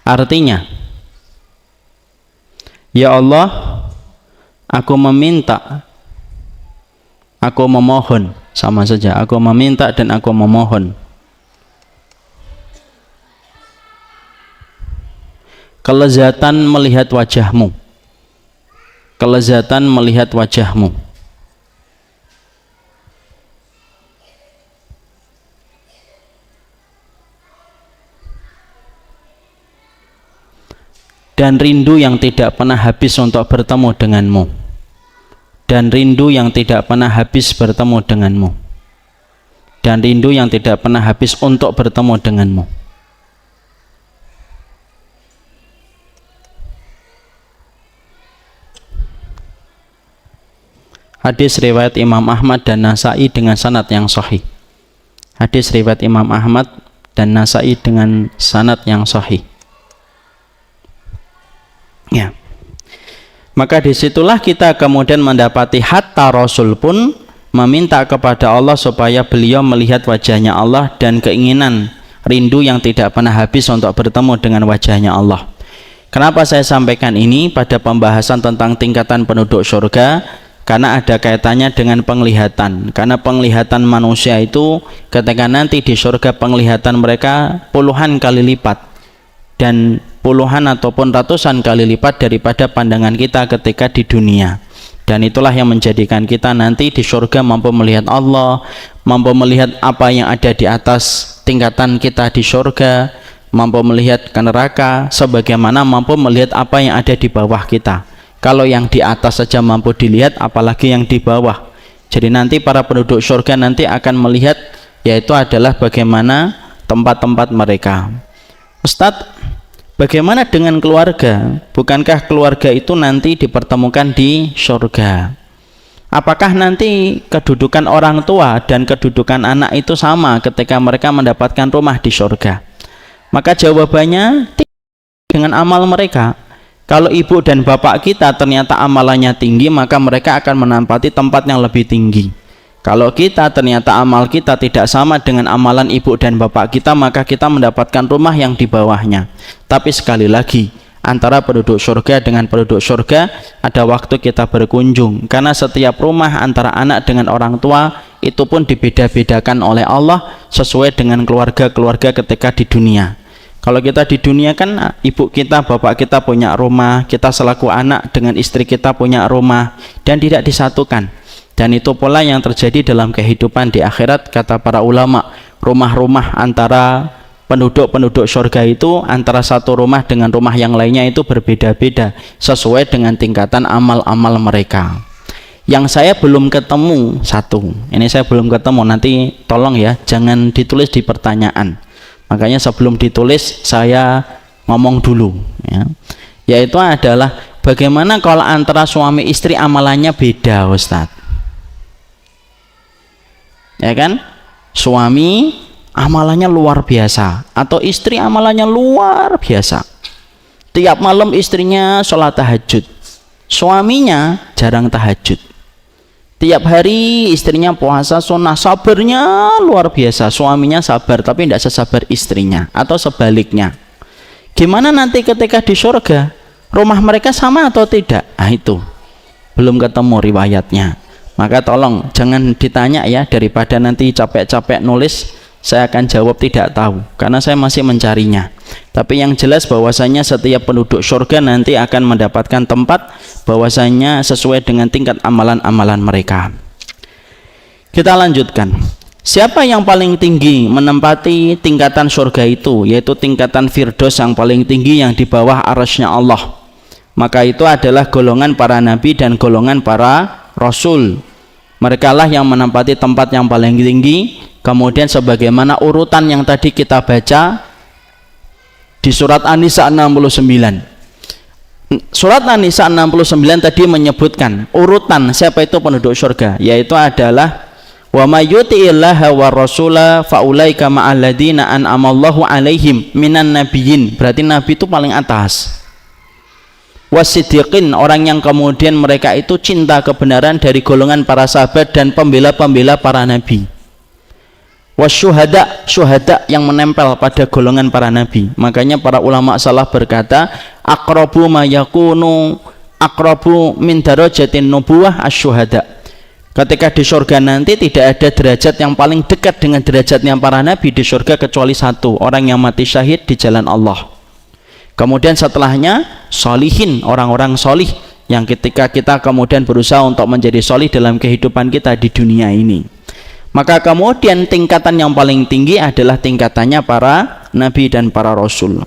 Artinya, ya Allah, aku meminta, aku memohon, sama saja, aku meminta dan aku memohon kelezatan melihat wajahmu, kelezatan melihat wajahmu, dan rindu yang tidak pernah habis untuk bertemu denganmu, dan rindu yang tidak pernah habis bertemu denganmu, dan rindu yang tidak pernah habis untuk bertemu denganmu. Hadis riwayat Imam Ahmad dan Nasai dengan sanad yang sahih. Hadis riwayat Imam Ahmad dan Nasai dengan sanad yang sahih. Ya. Maka disitulah kita kemudian mendapati hatta Rasul pun meminta kepada Allah supaya beliau melihat wajahnya Allah dan keinginan rindu yang tidak pernah habis untuk bertemu dengan wajahnya Allah. Kenapa saya sampaikan ini pada pembahasan tentang tingkatan penduduk surga? Karena ada kaitannya dengan penglihatan. Karena penglihatan manusia itu ketika nanti di surga penglihatan mereka puluhan kali lipat dan puluhan ataupun ratusan kali lipat daripada pandangan kita ketika di dunia. Dan itulah yang menjadikan kita nanti di surga mampu melihat Allah, mampu melihat apa yang ada di atas tingkatan kita di surga, mampu melihat ke neraka, sebagaimana mampu melihat apa yang ada di bawah kita. Kalau yang di atas saja mampu dilihat, apalagi yang di bawah. Jadi nanti para penduduk surga nanti akan melihat, yaitu adalah bagaimana tempat-tempat mereka. Ustadz, bagaimana dengan keluarga? Bukankah keluarga itu nanti dipertemukan di surga? Apakah nanti kedudukan orang tua dan kedudukan anak itu sama ketika mereka mendapatkan rumah di surga? Maka jawabannya dengan amal mereka. Kalau ibu dan bapak kita ternyata amalannya tinggi, maka mereka akan menempati tempat yang lebih tinggi. Kalau kita ternyata amal kita tidak sama dengan amalan ibu dan bapak kita, maka kita mendapatkan rumah yang di bawahnya. Tapi sekali lagi, antara penduduk surga dengan penduduk surga ada waktu kita berkunjung, karena setiap rumah antara anak dengan orang tua itu pun dibeda-bedakan oleh Allah sesuai dengan keluarga-keluarga ketika di dunia. Kalau kita di dunia kan ibu kita, bapak kita punya rumah, kita selaku anak dengan istri kita punya rumah, dan tidak disatukan. Dan itu pula yang terjadi dalam kehidupan di akhirat. Kata para ulama, rumah-rumah antara penduduk-penduduk surga itu antara satu rumah dengan rumah yang lainnya itu berbeda-beda sesuai dengan tingkatan amal-amal mereka. Yang saya belum ketemu satu, ini saya belum ketemu, nanti tolong ya jangan ditulis di pertanyaan, makanya sebelum ditulis saya ngomong dulu ya. Yaitu adalah bagaimana kalau antara suami istri amalannya beda, Ustadz, ya kan? Suami amalannya luar biasa atau istri amalannya luar biasa, tiap malam istrinya sholat tahajud, suaminya jarang tahajud. Tiap hari istrinya puasa sunnah, sabarnya luar biasa, suaminya sabar tapi tidak sesabar istrinya, atau sebaliknya. Gimana nanti ketika di surga, rumah mereka sama atau tidak? Nah itu belum ketemu riwayatnya. Maka tolong jangan ditanya ya, daripada nanti capek-capek nulis, saya akan jawab tidak tahu karena saya masih mencarinya. Tapi yang jelas bahwasanya setiap penduduk surga nanti akan mendapatkan tempat bahwasanya sesuai dengan tingkat amalan-amalan mereka. Kita lanjutkan. Siapa yang paling tinggi menempati tingkatan surga itu, yaitu tingkatan Firdaus yang paling tinggi yang di bawah arasy-Nya Allah, maka itu adalah golongan para nabi dan golongan para rasul. Mereka lah yang menempati tempat yang paling tinggi. Kemudian sebagaimana urutan yang tadi kita baca di surat An-Nisa 69. Surat An-Nisa 69 tadi menyebutkan urutan siapa itu penduduk surga, yaitu adalah wa may yuti'illaha wa rasula faulaika ma'al ladzina an'amallahu 'alaihim minan nabiyyin, berarti nabi itu paling atas. Wasiddiqin, orang yang kemudian mereka itu cinta kebenaran dari golongan para sahabat dan pembela-pembela para nabi. Wasyuhada, syuhada yang menempel pada golongan para nabi. Makanya para ulama salaf berkata, aqrabu ma yakunu aqrabu min darajatin nubuwah asyuhada. Ketika di surga nanti tidak ada derajat yang paling dekat dengan derajatnya para nabi di surga kecuali satu, orang yang mati syahid di jalan Allah. Kemudian setelahnya solihin, orang-orang solih yang ketika kita kemudian berusaha untuk menjadi solih dalam kehidupan kita di dunia ini. Maka kemudian tingkatan yang paling tinggi adalah tingkatannya para nabi dan para rasul.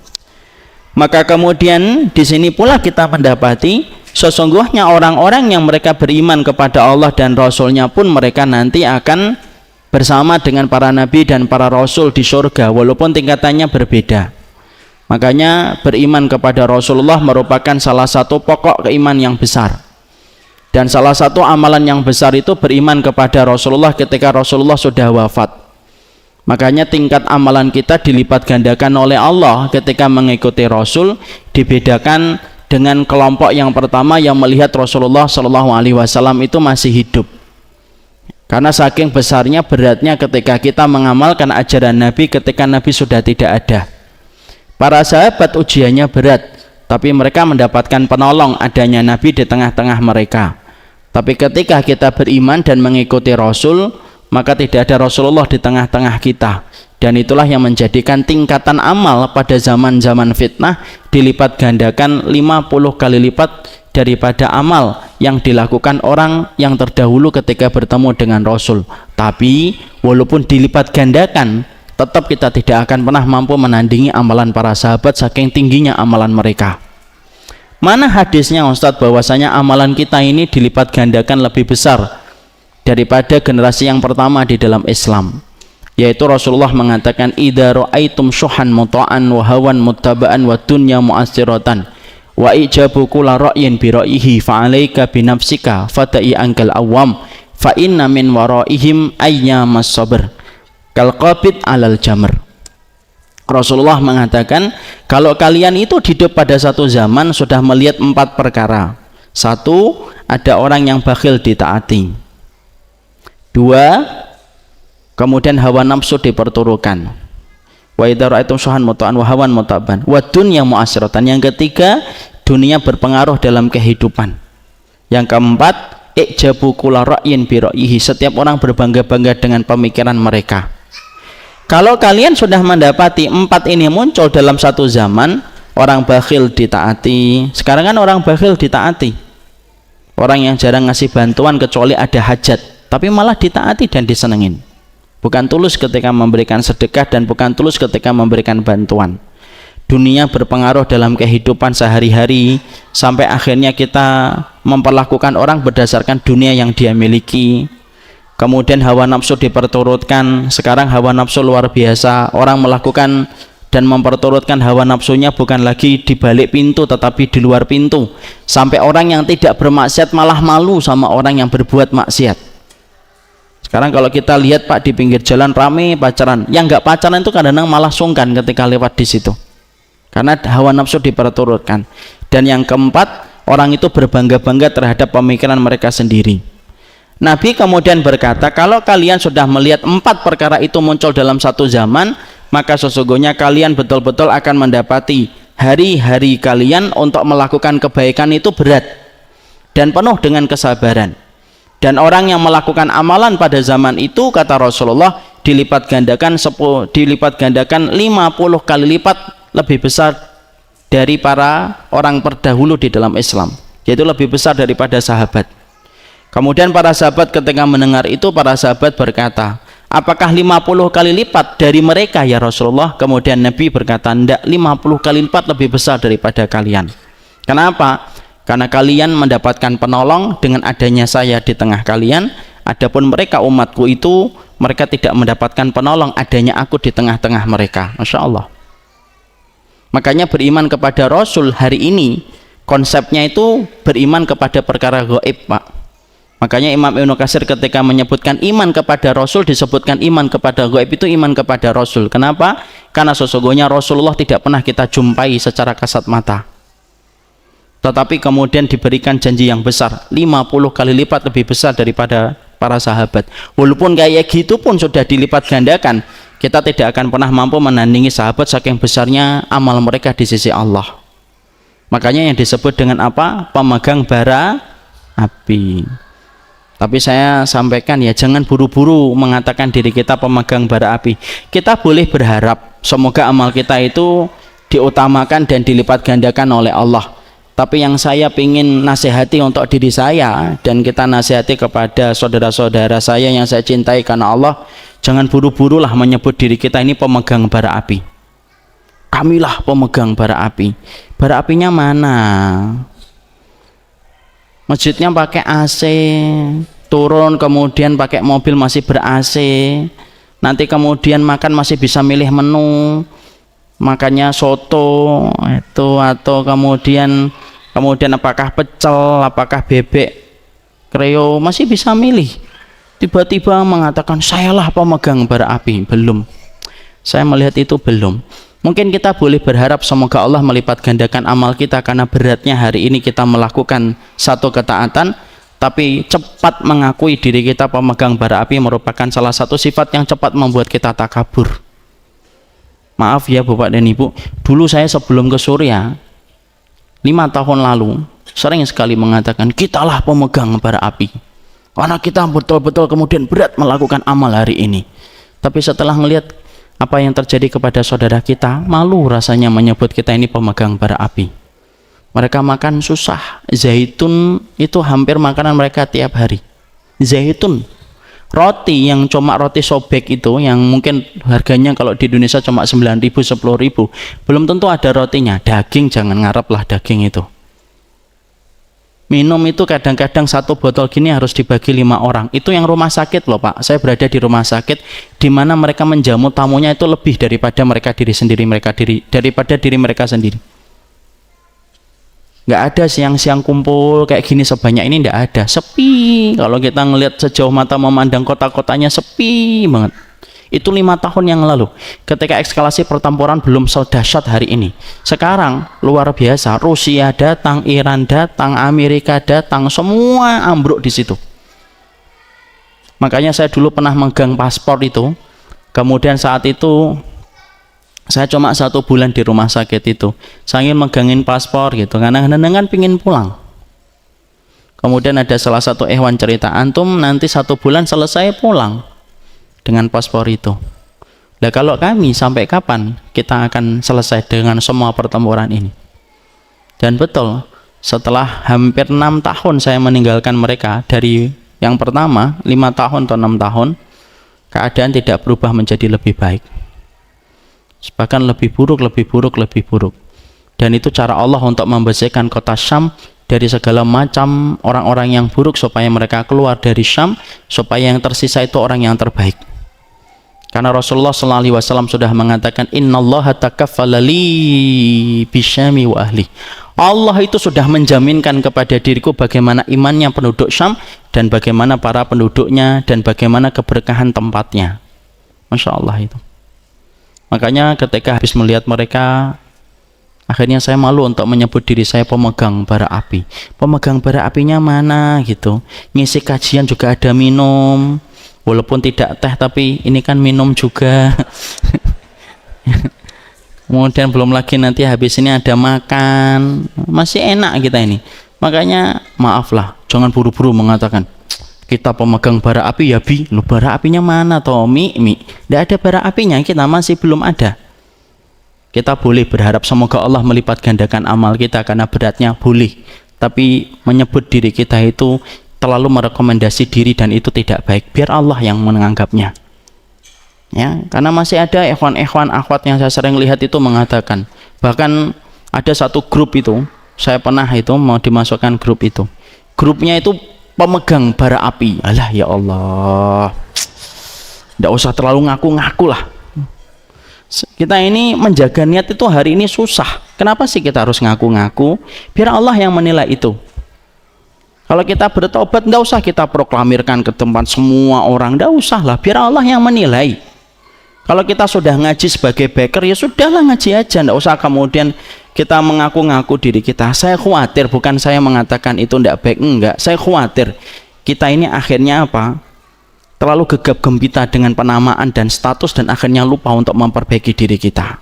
Maka kemudian di sini pula kita mendapati sesungguhnya orang-orang yang mereka beriman kepada Allah dan Rasulnya pun mereka nanti akan bersama dengan para nabi dan para rasul di surga walaupun tingkatannya berbeda. Makanya beriman kepada Rasulullah merupakan salah satu pokok keiman yang besar. Dan salah satu amalan yang besar itu beriman kepada Rasulullah ketika Rasulullah sudah wafat. Makanya tingkat amalan kita dilipat gandakan oleh Allah ketika mengikuti Rasul, dibedakan dengan kelompok yang pertama yang melihat Rasulullah SAW itu masih hidup. Karena saking besarnya beratnya ketika kita mengamalkan ajaran Nabi ketika Nabi sudah tidak ada. Para sahabat ujiannya berat, tapi mereka mendapatkan penolong adanya Nabi di tengah-tengah mereka. Tapi ketika kita beriman dan mengikuti Rasul, maka tidak ada Rasulullah di tengah-tengah kita. Dan itulah yang menjadikan tingkatan amal pada zaman-zaman fitnah dilipat gandakan 50 kali lipat daripada amal yang dilakukan orang yang terdahulu ketika bertemu dengan Rasul. Tapi walaupun dilipat gandakan, tetap kita tidak akan pernah mampu menandingi amalan para sahabat saking tingginya amalan mereka. Mana hadisnya Ustadz bahwasanya amalan kita ini dilipat gandakan lebih besar daripada generasi yang pertama di dalam Islam, yaitu Rasulullah mengatakan idza ra'aitum syuhan muta'an wa hawan muttaba'an wa dunya mu'assiratan wa ijabu kula ra'yin bi ra'yihi fa 'alaika bi nafsika fata'i ankal awam fa inna min waraihim ayyamas sabr kal qabid 'alal jamr. Rasulullah mengatakan kalau kalian itu hidup pada satu zaman sudah melihat 4 perkara. 1, ada orang yang bakhil ditaati. 2, kemudian hawa nafsu diperturukan. Wa idza ra'aitum syuhan muta'an wa hawan mutaban wa dunya mu'assiratan. Yang ketiga, dunia berpengaruh dalam kehidupan. Yang keempat, ijabu kula ra'yin bi ra'yihi, setiap orang berbangga-bangga dengan pemikiran mereka. Kalau kalian sudah mendapati 4 ini muncul dalam satu zaman, orang bakhil ditaati. Sekarang kan orang bakhil ditaati, orang yang jarang ngasih bantuan kecuali ada hajat, tapi malah ditaati dan disenengin. Bukan tulus ketika memberikan sedekah dan bukan tulus ketika memberikan bantuan. dunia berpengaruh dalam kehidupan sehari-hari, sampai akhirnya kita memperlakukan orang berdasarkan dunia yang dia miliki. Kemudian hawa nafsu diperturutkan. Sekarang hawa nafsu luar biasa, orang melakukan dan memperturutkan hawa nafsunya bukan lagi di balik pintu tetapi di luar pintu, sampai orang yang tidak bermaksiat malah malu sama orang yang berbuat maksiat. Sekarang kalau kita lihat Pak, di pinggir jalan rame pacaran, yang nggak pacaran itu kadang-kadang malah sungkan ketika lewat di situ karena hawa nafsu diperturutkan. Dan yang keempat, orang itu berbangga-bangga terhadap pemikiran mereka sendiri. Nabi kemudian berkata, kalau kalian sudah melihat 4 perkara itu muncul dalam satu zaman, maka sesungguhnya kalian betul-betul akan mendapati hari-hari kalian untuk melakukan kebaikan itu berat dan penuh dengan kesabaran. Dan orang yang melakukan amalan pada zaman itu, kata Rasulullah, dilipat gandakan 50 kali lipat lebih besar dari para orang terdahulu di dalam Islam, yaitu lebih besar daripada sahabat. Kemudian para sahabat ketika mendengar itu, para sahabat berkata, apakah 50 kali lipat dari mereka ya Rasulullah? Kemudian Nabi berkata, tidak, 50 kali lipat lebih besar daripada kalian. Kenapa? Karena kalian mendapatkan penolong dengan adanya saya di tengah kalian, adapun mereka umatku itu, mereka tidak mendapatkan penolong adanya aku di tengah-tengah mereka. Masya Allah. Makanya beriman kepada Rasul hari ini, konsepnya itu beriman kepada perkara gaib, Pak. Makanya Imam Ibnu Katsir ketika menyebutkan iman kepada Rasul, disebutkan iman kepada gaib itu iman kepada Rasul. Kenapa? Karena sesungguhnya Rasulullah tidak pernah kita jumpai secara kasat mata, tetapi kemudian diberikan janji yang besar, 50 kali lipat lebih besar daripada para sahabat. Walaupun kayak gitu pun sudah dilipat gandakan, kita tidak akan pernah mampu menandingi sahabat saking besarnya amal mereka di sisi Allah. Makanya yang disebut dengan apa? Pemegang bara api. Tapi saya sampaikan ya, jangan buru-buru mengatakan diri kita pemegang bara api. Kita boleh berharap semoga amal kita itu diutamakan dan dilipat gandakan oleh Allah. Tapi yang saya ingin nasihati untuk diri saya, dan kita nasihati kepada saudara-saudara saya yang saya cintai karena Allah, jangan buru-burulah menyebut diri kita ini pemegang bara api. Kamilah pemegang bara api. Bara apinya mana? Masjidnya pakai AC, turun kemudian pakai mobil masih ber-AC, nanti kemudian makan masih bisa milih menu, makannya soto itu, atau kemudian apakah pecel, apakah bebek kreo, masih bisa milih. Tiba-tiba mengatakan sayalah pemegang bara api. Belum, saya melihat itu belum. Mungkin kita boleh berharap semoga Allah melipat gandakan amal kita karena beratnya hari ini kita melakukan satu ketaatan, tapi cepat mengakui diri kita pemegang bara api merupakan salah satu sifat yang cepat membuat kita takabur. Maaf ya Bapak dan Ibu, dulu saya sebelum ke Suriah 5 tahun lalu sering sekali mengatakan kitalah pemegang bara api, karena kita betul-betul kemudian berat melakukan amal hari ini. Tapi setelah melihat apa yang terjadi kepada saudara kita, malu rasanya menyebut kita ini pemegang bara api. Mereka makan susah, zaitun itu hampir makanan mereka tiap hari. Zaitun, roti yang cuma roti sobek itu, yang mungkin harganya kalau di Indonesia cuma 9.000, 10.000, belum tentu ada rotinya. Daging jangan ngarep lah, daging itu. Minum itu kadang-kadang satu botol gini harus dibagi 5 orang. Itu yang rumah sakit loh Pak. Saya berada di rumah sakit di mana mereka menjamu tamunya itu lebih daripada diri mereka sendiri. Nggak ada siang-siang kumpul kayak gini sebanyak ini, nggak ada. Sepi. Kalau kita ngelihat sejauh mata memandang kota-kotanya sepi banget. Itu 5 tahun yang lalu, ketika eskalasi pertempuran belum sedahsyat hari ini. Sekarang luar biasa, Rusia datang, Iran datang, Amerika datang, semua ambruk di situ. Makanya saya dulu pernah megang paspor itu, kemudian saat itu saya cuma 1 bulan di rumah sakit itu, saya ingin megangin paspor gitu, karena kadang-kadang pingin pulang. Kemudian ada salah satu ikhwan cerita, antum nanti 1 bulan selesai pulang dengan paspor itu. Nah kalau kami sampai kapan kita akan selesai dengan semua pertempuran ini? Dan betul, setelah hampir 6 tahun saya meninggalkan mereka, dari yang pertama 5 tahun atau 6 tahun, keadaan tidak berubah menjadi lebih baik. bahkan lebih buruk, lebih buruk, lebih buruk. Dan itu cara Allah untuk membersihkan kota Syam dari segala macam orang-orang yang buruk, supaya mereka keluar dari Syam, supaya yang tersisa itu orang yang terbaik. Karena Rasulullah SAW sudah mengatakan, innallaha takaffala li bisyami wa ahli. Allah itu sudah menjaminkan kepada diriku bagaimana imannya penduduk Syam, dan bagaimana para penduduknya, dan bagaimana keberkahan tempatnya. Masya Allah itu. Makanya ketika habis melihat mereka, akhirnya saya malu untuk menyebut diri saya pemegang bara api. Pemegang bara apinya mana gitu. Ngisi kajian juga ada minum, walaupun tidak teh, tapi ini kan minum juga. Kemudian belum lagi nanti habis ini ada makan, masih enak kita ini. Makanya maaflah, jangan buru-buru mengatakan kita pemegang bara api ya bi. Lu bara apinya mana toh mi? Tidak ada bara apinya, kita masih belum ada. Kita boleh berharap semoga Allah melipat gandakan amal kita karena beratnya, boleh. Tapi menyebut diri kita itu terlalu merekomendasi diri, dan itu tidak baik. Biar Allah yang menganggapnya. Ya, karena masih ada ikhwan-ikhwan akhwat yang saya sering lihat itu mengatakan, bahkan ada satu grup itu, saya pernah itu mau dimasukkan grup itu. Grupnya itu pemegang bara api. Alah ya Allah. Tidak usah terlalu ngaku-ngaku lah. Kita ini menjaga niat itu hari ini susah. Kenapa sih kita harus ngaku-ngaku? Biar Allah yang menilai itu. Kalau kita bertobat, tidak usah kita proklamirkan ke tempat semua orang, tidak usah lah, biar Allah yang menilai. Kalau kita sudah ngaji sebagai baker, ya sudahlah ngaji aja, tidak usah kemudian kita mengaku-ngaku diri kita. Saya khawatir, bukan saya mengatakan itu tidak baik, enggak, saya khawatir kita ini akhirnya apa? Terlalu gegap gempita dengan penamaan dan status, dan akhirnya lupa untuk memperbaiki diri kita.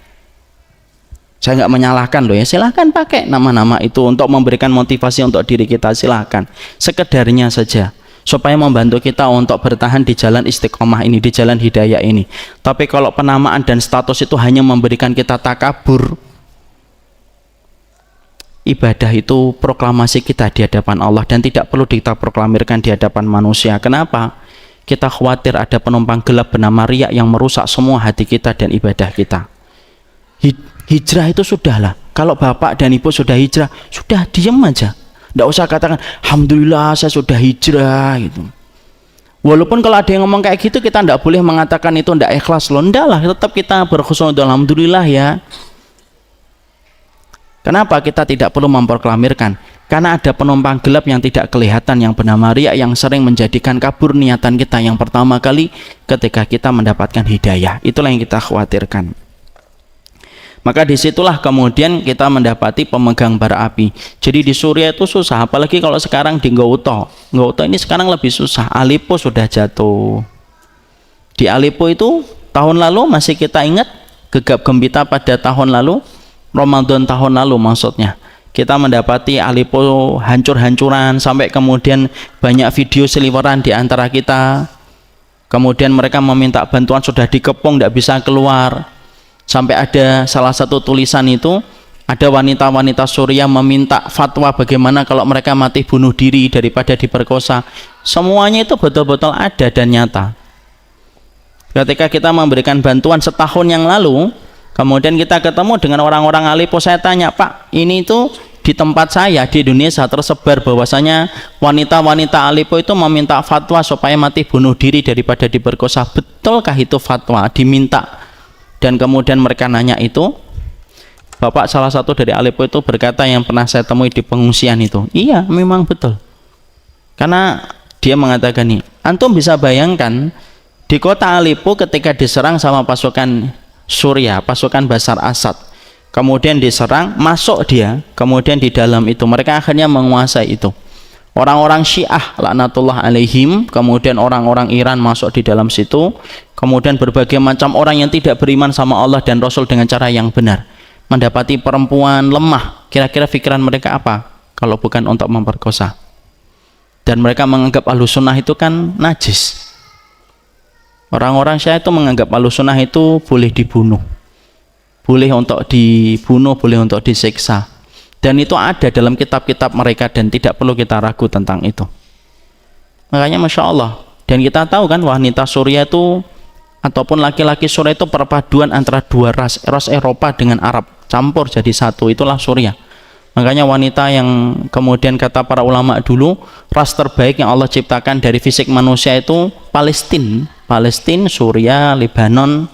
Saya nggak menyalahkan loh ya, silahkan pakai nama-nama itu untuk memberikan motivasi untuk diri kita, silahkan, sekedarnya saja, supaya membantu kita untuk bertahan di jalan istiqomah ini, di jalan hidayah ini. Tapi kalau penamaan dan status itu hanya memberikan kita takabur, ibadah itu proklamasi kita di hadapan Allah, dan tidak perlu kita proklamirkan di hadapan manusia. Kenapa? Kita khawatir ada penumpang gelap bernama riya yang merusak semua hati kita dan ibadah kita. Hijrah itu sudahlah, kalau bapak dan ibu sudah hijrah, sudah diem aja, tidak usah katakan alhamdulillah saya sudah hijrah gitu. Walaupun kalau ada yang ngomong kayak gitu, kita tidak boleh mengatakan itu tidak ikhlas loh, tidak lah, tetap kita berkhusnudon alhamdulillah ya. Kenapa kita tidak perlu memproklamirkan? Karena ada penumpang gelap yang tidak kelihatan yang bernama riya, yang sering menjadikan kabur niatan kita yang pertama kali ketika kita mendapatkan hidayah. Itulah yang kita khawatirkan. Maka disitulah kemudian kita mendapati pemegang bara api. Jadi di Suriah itu susah, apalagi kalau sekarang di Ghouta. Ghouta ini sekarang lebih susah. Aleppo sudah jatuh. Di Aleppo itu tahun lalu masih kita ingat, gegap gempita pada tahun lalu, Ramadan tahun lalu maksudnya, kita mendapati Aleppo hancur-hancuran, sampai kemudian banyak video seliweran di antara kita. Kemudian mereka meminta bantuan, sudah dikepung, tidak bisa keluar. Sampai ada salah satu tulisan itu, ada wanita-wanita Suriah meminta fatwa bagaimana kalau mereka mati bunuh diri daripada diperkosa. Semuanya itu betul-betul ada dan nyata. Ketika kita memberikan bantuan setahun yang lalu, kemudian kita ketemu dengan orang-orang Aleppo, saya tanya, Pak, ini itu di tempat saya di Indonesia tersebar bahwasanya wanita-wanita Aleppo itu meminta fatwa supaya mati bunuh diri daripada diperkosa. Betulkah itu fatwa diminta? Dan kemudian mereka nanya itu, Bapak salah satu dari Aleppo itu berkata yang pernah saya temui di pengungsian itu, iya memang betul. Karena dia mengatakan ini, antum bisa bayangkan di kota Aleppo ketika diserang sama pasukan Suriah, pasukan Bashar Assad, kemudian diserang, masuk dia, kemudian di dalam itu mereka akhirnya menguasai itu. Orang-orang Syiah laknatullah alaihim, kemudian orang-orang Iran masuk di dalam situ, kemudian berbagai macam orang yang tidak beriman sama Allah dan Rasul dengan cara yang benar, mendapati perempuan lemah, kira-kira pikiran mereka apa kalau bukan untuk memperkosa? Dan mereka menganggap Ahlussunnah itu kan najis. Orang-orang Syiah itu menganggap Ahlussunnah itu boleh dibunuh, boleh untuk dibunuh, boleh untuk disiksa. Dan itu ada dalam kitab-kitab mereka, dan tidak perlu kita ragu tentang itu. Makanya Masya Allah, dan kita tahu kan wanita Suriah itu ataupun laki-laki surya itu perpaduan antara dua ras Eropa dengan Arab, campur jadi satu, itulah surya. Makanya wanita yang kemudian kata para ulama dulu, ras terbaik yang Allah ciptakan dari fisik manusia itu Palestina, Suria, Lebanon,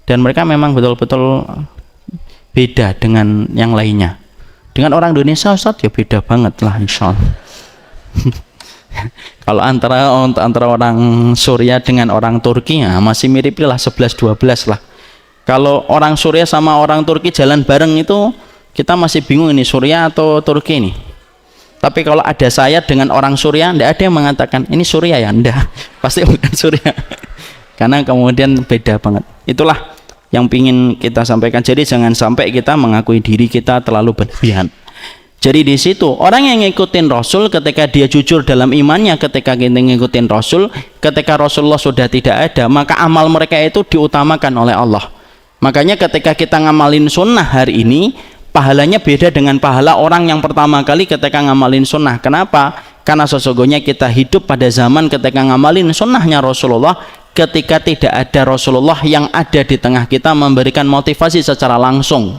dan mereka memang betul-betul beda dengan yang lainnya. Dengan orang Indonesia Ustaz ya beda banget lah insya Allah. Kalau antara orang Suria dengan orang Turki ya masih mirip lah, 11-12 lah. Kalau orang Suria sama orang Turki jalan bareng itu kita masih bingung ini Suria atau Turki ini. Tapi kalau ada saya dengan orang Suria, tidak ada yang mengatakan ini Suria ya, enggak, pasti bukan Suria. Karena kemudian beda banget. Itulah yang ingin kita sampaikan. Jadi jangan sampai kita mengakui diri kita terlalu berlebihan. Jadi di situ orang yang ngikutin Rasul ketika dia jujur dalam imannya, ketika kita ngikutin Rasul, ketika Rasulullah sudah tidak ada, maka amal mereka itu diutamakan oleh Allah. Makanya ketika kita ngamalin sunnah hari ini, pahalanya beda dengan pahala orang yang pertama kali ketika ngamalin sunnah. Kenapa? Karena sesungguhnya kita hidup pada zaman ketika ngamalin sunnahnya Rasulullah, ketika tidak ada Rasulullah yang ada di tengah kita memberikan motivasi secara langsung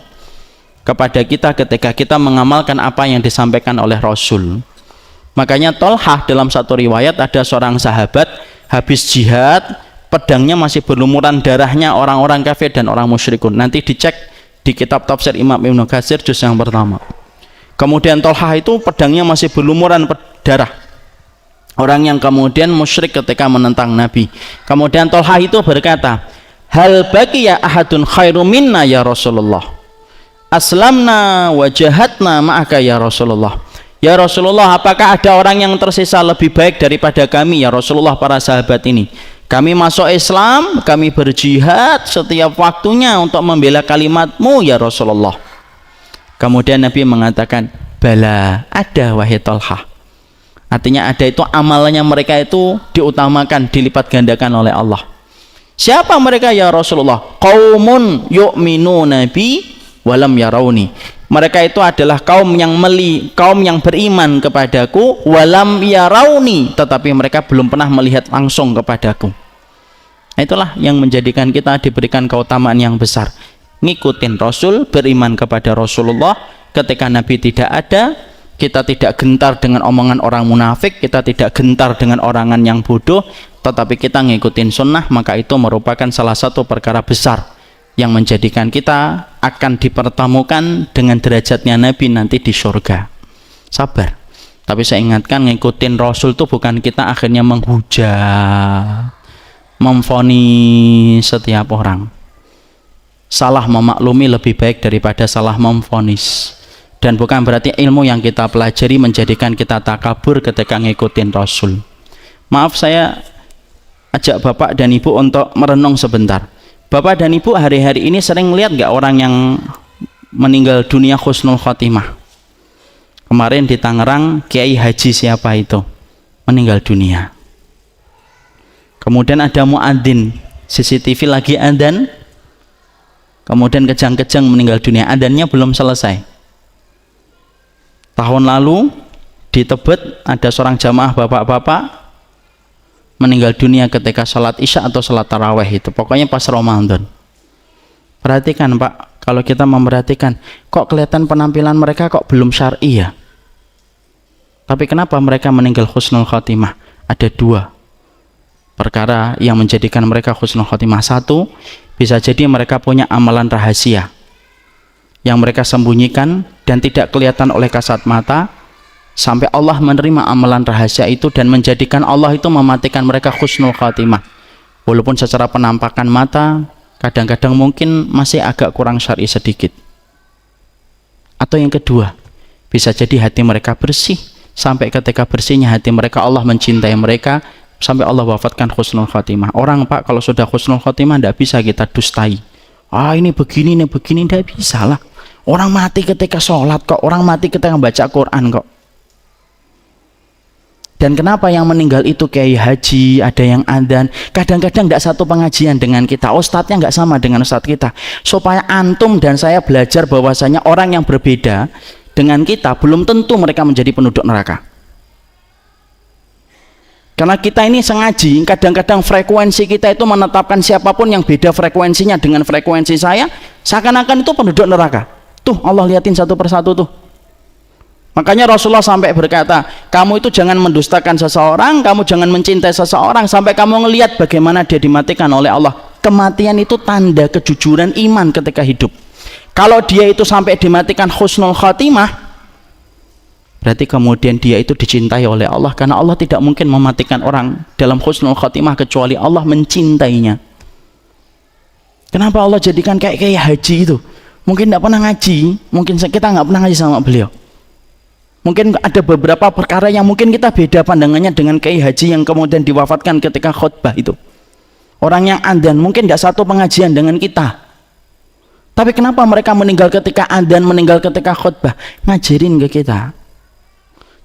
kepada kita ketika kita mengamalkan apa yang disampaikan oleh Rasul. Makanya Tolhah dalam satu riwayat ada seorang sahabat habis jihad, pedangnya masih berlumuran darahnya orang-orang kafir dan orang musyrikun. Nanti dicek di kitab tafsir Imam Ibnu Katsir juz yang pertama. Kemudian Tolhah itu pedangnya masih berlumuran darah, orang yang kemudian musyrik ketika menentang Nabi. Kemudian Tolhah itu berkata, hal baqiya ahadun khairum minna ya Rasulullah, aslamna wa jahadna ma'aka ya Rasulullah. Ya Rasulullah, apakah ada orang yang tersisa lebih baik daripada kami ya Rasulullah? Para sahabat ini, kami masuk Islam, kami berjihad setiap waktunya untuk membela kalimatmu ya Rasulullah. Kemudian Nabi mengatakan, bala, ada wahai Tolhah. Artinya ada itu, amalnya mereka itu diutamakan, dilipat gandakan oleh Allah. Siapa mereka ya Rasulullah? Qaumun yu'minuna bi walam yarawni. Mereka itu adalah kaum yang beriman kepadaku, walam yarawni, tetapi mereka belum pernah melihat langsung kepadaku. Itulah yang menjadikan kita diberikan keutamaan yang besar. Ngikutin Rasul, beriman kepada Rasulullah. Ketika Nabi tidak ada, kita tidak gentar dengan omongan orang munafik, kita tidak gentar dengan orangan yang bodoh, tetapi kita ngikutin sunnah, maka itu merupakan salah satu perkara besar yang menjadikan kita akan dipertemukan dengan derajatnya Nabi nanti di surga. Sabar. Tapi saya ingatkan, ngikutin Rasul itu bukan kita akhirnya menghujat, memvonis setiap orang. Salah memaklumi lebih baik daripada salah memvonis. Dan bukan berarti ilmu yang kita pelajari menjadikan kita takabur ketika ngikutin Rasul. Maaf, saya ajak Bapak dan Ibu untuk merenung sebentar. Bapak dan Ibu hari-hari ini sering melihat nggak orang yang meninggal dunia husnul khotimah? Kemarin di Tangerang, Kiai Haji siapa itu meninggal dunia. Kemudian ada muadzin, CCTV lagi adzan, kemudian kejang-kejang meninggal dunia, adzannya belum selesai. Tahun lalu di Tebet ada seorang jamaah bapak-bapak meninggal dunia ketika sholat isya atau sholat taraweh itu, pokoknya pas Ramadan. Perhatikan Pak, kalau kita memperhatikan, kok kelihatan penampilan mereka kok belum syar'i ya? Tapi kenapa mereka meninggal husnul khotimah? Ada dua perkara yang menjadikan mereka husnul khotimah. Satu, bisa jadi mereka punya amalan rahasia yang mereka sembunyikan dan tidak kelihatan oleh kasat mata, sampai Allah menerima amalan rahasia itu dan menjadikan Allah itu mematikan mereka husnul khatimah. Walaupun secara penampakan mata kadang-kadang mungkin masih agak kurang syar'i sedikit. Atau yang kedua, bisa jadi hati mereka bersih, sampai ketika bersihnya hati mereka Allah mencintai mereka sampai Allah wafatkan husnul khatimah. Orang Pak kalau sudah husnul khatimah tidak bisa kita dustai. Ini begini, tidak bisa lah. Orang mati ketika sholat kok, orang mati ketika baca Quran kok. Dan kenapa yang meninggal itu Kiai Haji, ada yang adzan, kadang-kadang tidak satu pengajian dengan kita, ustadznya nggak sama dengan ustadz kita, supaya antum dan saya belajar bahwasanya orang yang berbeda dengan kita belum tentu mereka menjadi penduduk neraka. Karena kita ini sengaji, kadang-kadang frekuensi kita itu menetapkan siapapun yang beda frekuensinya dengan frekuensi saya, seakan-akan itu penduduk neraka. Tuh Allah liatin satu persatu tuh. Makanya Rasulullah sampai berkata, kamu itu jangan mendustakan seseorang, kamu jangan mencintai seseorang sampai kamu ngelihat bagaimana dia dimatikan oleh Allah. Kematian itu tanda kejujuran iman ketika hidup. Kalau dia itu sampai dimatikan husnul khatimah, berarti kemudian dia itu dicintai oleh Allah, karena Allah tidak mungkin mematikan orang dalam husnul khatimah kecuali Allah mencintainya. Kenapa Allah jadikan kayak haji itu? Mungkin tidak pernah ngaji, mungkin kita nggak pernah ngaji sama beliau. Mungkin ada beberapa perkara yang mungkin kita beda pandangannya dengan Kiai Haji yang kemudian diwafatkan ketika khutbah itu. Orang yang adzan mungkin tidak satu pengajian dengan kita. Tapi kenapa mereka meninggal ketika adzan, meninggal ketika khutbah? Ngajarin ke kita.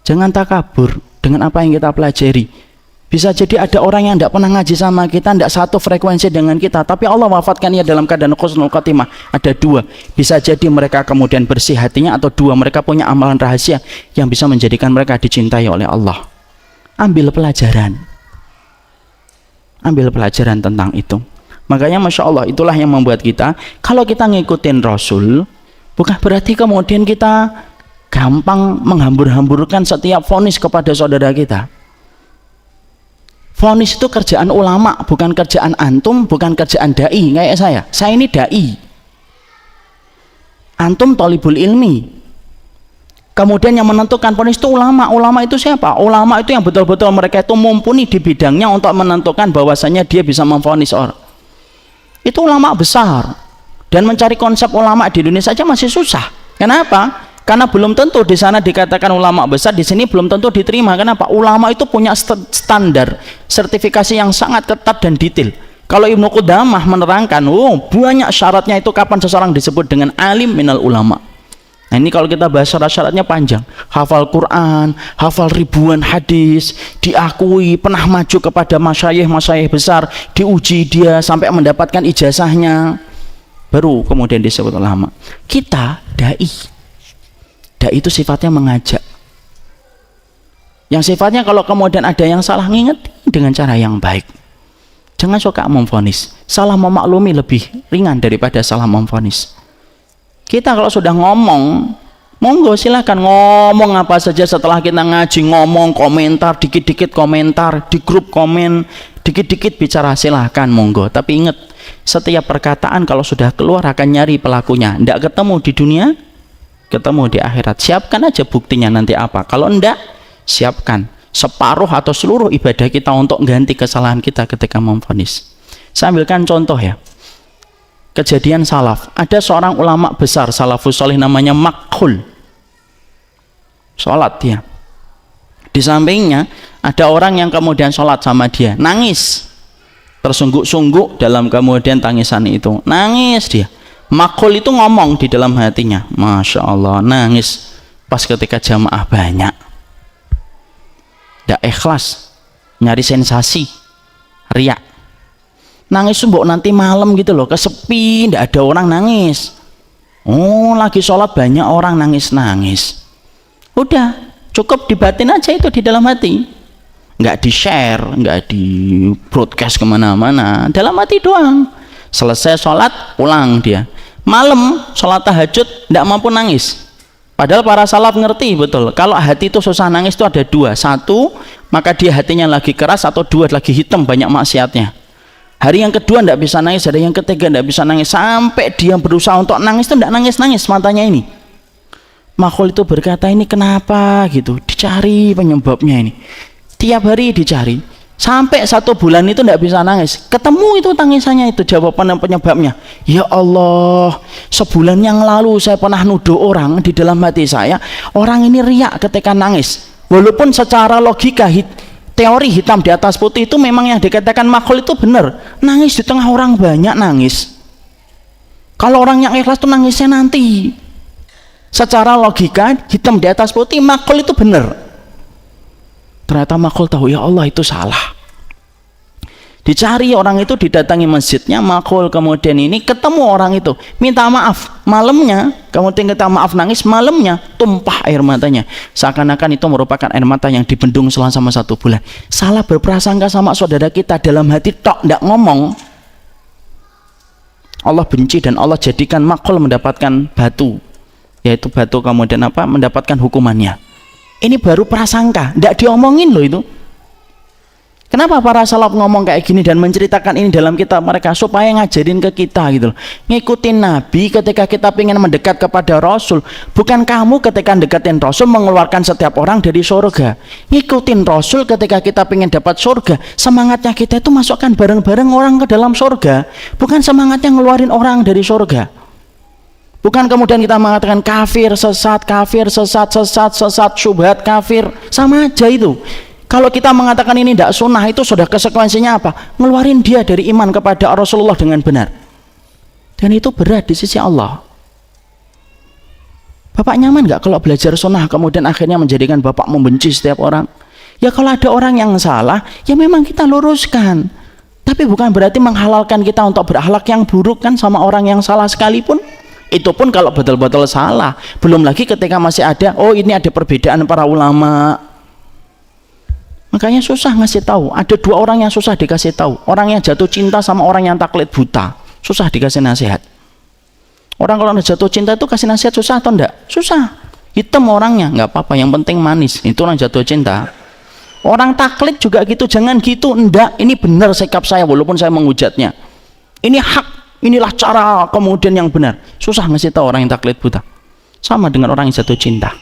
Jangan takabur dengan apa yang kita pelajari. Bisa jadi ada orang yang tidak pernah ngaji sama kita, tidak satu frekuensi dengan kita, tapi Allah wafatkan ia dalam keadaan husnul khatimah. Ada dua, bisa jadi mereka kemudian bersih hatinya, atau dua, mereka punya amalan rahasia yang bisa menjadikan mereka dicintai oleh Allah. Ambil pelajaran tentang itu. Makanya Masya Allah, itulah yang membuat kita, kalau kita ngikutin Rasul, bukan berarti kemudian kita gampang menghambur-hamburkan setiap vonis kepada saudara kita. Vonis itu kerjaan ulama, bukan kerjaan antum, bukan kerjaan dai kayak saya. Saya ini dai, antum thalibul ilmi. Kemudian yang menentukan vonis itu ulama. Ulama itu siapa? Ulama itu yang betul-betul mereka itu mumpuni di bidangnya untuk menentukan bahwasanya dia bisa memvonis orang. Itu ulama besar, dan mencari konsep ulama di Indonesia saja masih susah. Kenapa? Karena belum tentu di sana dikatakan ulama besar, di sini belum tentu diterima. Kenapa? Ulama itu punya standar sertifikasi yang sangat ketat dan detail. Kalau Ibnu Qudamah menerangkan, banyak syaratnya itu kapan seseorang disebut dengan alim minal ulama. Nah ini kalau kita bahas syarat-syaratnya panjang. Hafal Quran, hafal ribuan hadis, diakui pernah maju kepada masyayikh besar, diuji dia sampai mendapatkan ijazahnya, baru kemudian disebut ulama. Kita dai itu sifatnya mengajak, yang sifatnya kalau kemudian ada yang salah ngingetin dengan cara yang baik. Jangan suka memvonis. Salah memaklumi lebih ringan daripada salah memvonis. Kita kalau sudah ngomong, monggo silakan ngomong apa saja setelah kita ngaji, ngomong, komentar, dikit-dikit komentar di grup komen, dikit-dikit bicara, silahkan monggo. Tapi ingat, setiap perkataan kalau sudah keluar akan nyari pelakunya. Tidak ketemu di dunia, ketemu di akhirat. Siapkan aja buktinya nanti apa. Kalau enggak, siapkan separuh atau seluruh ibadah kita untuk ganti kesalahan kita ketika memvonis. Saya ambilkan contoh ya, kejadian salaf. Ada seorang ulama besar salafus salih namanya Makhul. Sholat dia, di sampingnya ada orang yang kemudian sholat sama dia, nangis tersungguk-sungguk dalam kemudian tangisan itu, nangis dia. Makhul itu ngomong di dalam hatinya, Masya Allah, nangis pas ketika jamaah banyak, tidak ikhlas, nyari sensasi, riak. Nangis mbok nanti malam gitu loh, kesepi, tidak ada orang nangis. Lagi sholat banyak orang nangis-nangis. Udah, cukup dibatin aja itu di dalam hati, nggak di share, nggak di broadcast kemana-mana, dalam hati doang. Selesai sholat pulang dia. Malam sholat tahajud tidak mampu nangis. Padahal para salaf ngerti betul, kalau hati itu susah nangis itu ada dua. Satu, maka dia hatinya lagi keras, atau dua, lagi hitam banyak maksiatnya. Hari yang kedua tidak bisa nangis, hari yang ketiga tidak bisa nangis, sampai dia berusaha untuk nangis itu tidak nangis-nangis matanya ini. Makhul itu berkata, ini kenapa gitu, dicari penyebabnya ini. Tiap hari dicari, sampai 1 bulan itu tidak bisa nangis. Ketemu itu tangisannya itu, jawaban dan penyebabnya. Ya Allah, sebulan yang lalu saya pernah nuduh orang di dalam hati saya, orang ini riak ketika nangis. Walaupun secara logika teori hitam di atas putih itu memang yang dikatakan Makhul itu benar. Nangis di tengah orang banyak nangis. Kalau orang yang ikhlas itu nangisnya nanti. Secara logika hitam di atas putih, Makhul itu benar. Ternyata Makhul tahu, ya Allah itu salah. Dicari orang itu, didatangi masjidnya, makul, kemudian ini ketemu orang itu, minta maaf, malamnya, kemudian kita maaf nangis, malamnya tumpah air matanya, seakan-akan itu merupakan air mata yang dibendung selama 1 bulan. Salah berprasangka sama saudara kita, dalam hati tok, tidak ngomong, Allah benci dan Allah jadikan makul mendapatkan batu, yaitu batu kemudian apa, mendapatkan hukumannya. Ini baru prasangka, tidak diomongin loh itu. Kenapa para salaf ngomong kayak gini dan menceritakan ini dalam kitab mereka? Supaya ngajarin ke kita gitu loh. Ngikutin Nabi ketika kita ingin mendekat kepada Rasul. Bukan kamu ketika deketin Rasul mengeluarkan setiap orang dari surga. Ngikutin Rasul ketika kita ingin dapat surga. Semangatnya kita itu masukkan bareng-bareng orang ke dalam surga. Bukan semangatnya ngeluarin orang dari surga. Bukan kemudian kita mengatakan kafir, sesat, syubhat, kafir. Sama aja itu. Kalau kita mengatakan ini tidak sunnah, itu sudah konsekuensinya apa? Ngeluarin dia dari iman kepada Rasulullah dengan benar. Dan itu berat di sisi Allah. Bapak nyaman nggak kalau belajar sunnah kemudian akhirnya menjadikan Bapak membenci setiap orang? Ya kalau ada orang yang salah, ya memang kita luruskan. Tapi bukan berarti menghalalkan kita untuk berakhlak yang buruk kan sama orang yang salah sekalipun. Itu pun kalau betul-betul salah. Belum lagi ketika masih ada, oh ini ada perbedaan para ulama. Makanya susah ngasih tahu. Ada 2 orang yang susah dikasih tahu. Orang yang jatuh cinta sama orang yang taklid buta. Susah dikasih nasihat. Orang kalau jatuh cinta itu kasih nasihat susah atau enggak? Susah. Hitam orangnya, nggak apa-apa. Yang penting manis. Itu orang jatuh cinta. Orang taklid juga gitu. Jangan gitu. Enggak. Ini benar sikap saya walaupun saya menghujatnya. Ini hak. Inilah cara kemudian yang benar. Susah ngasih tahu orang yang taklid buta. Sama dengan orang yang jatuh cinta.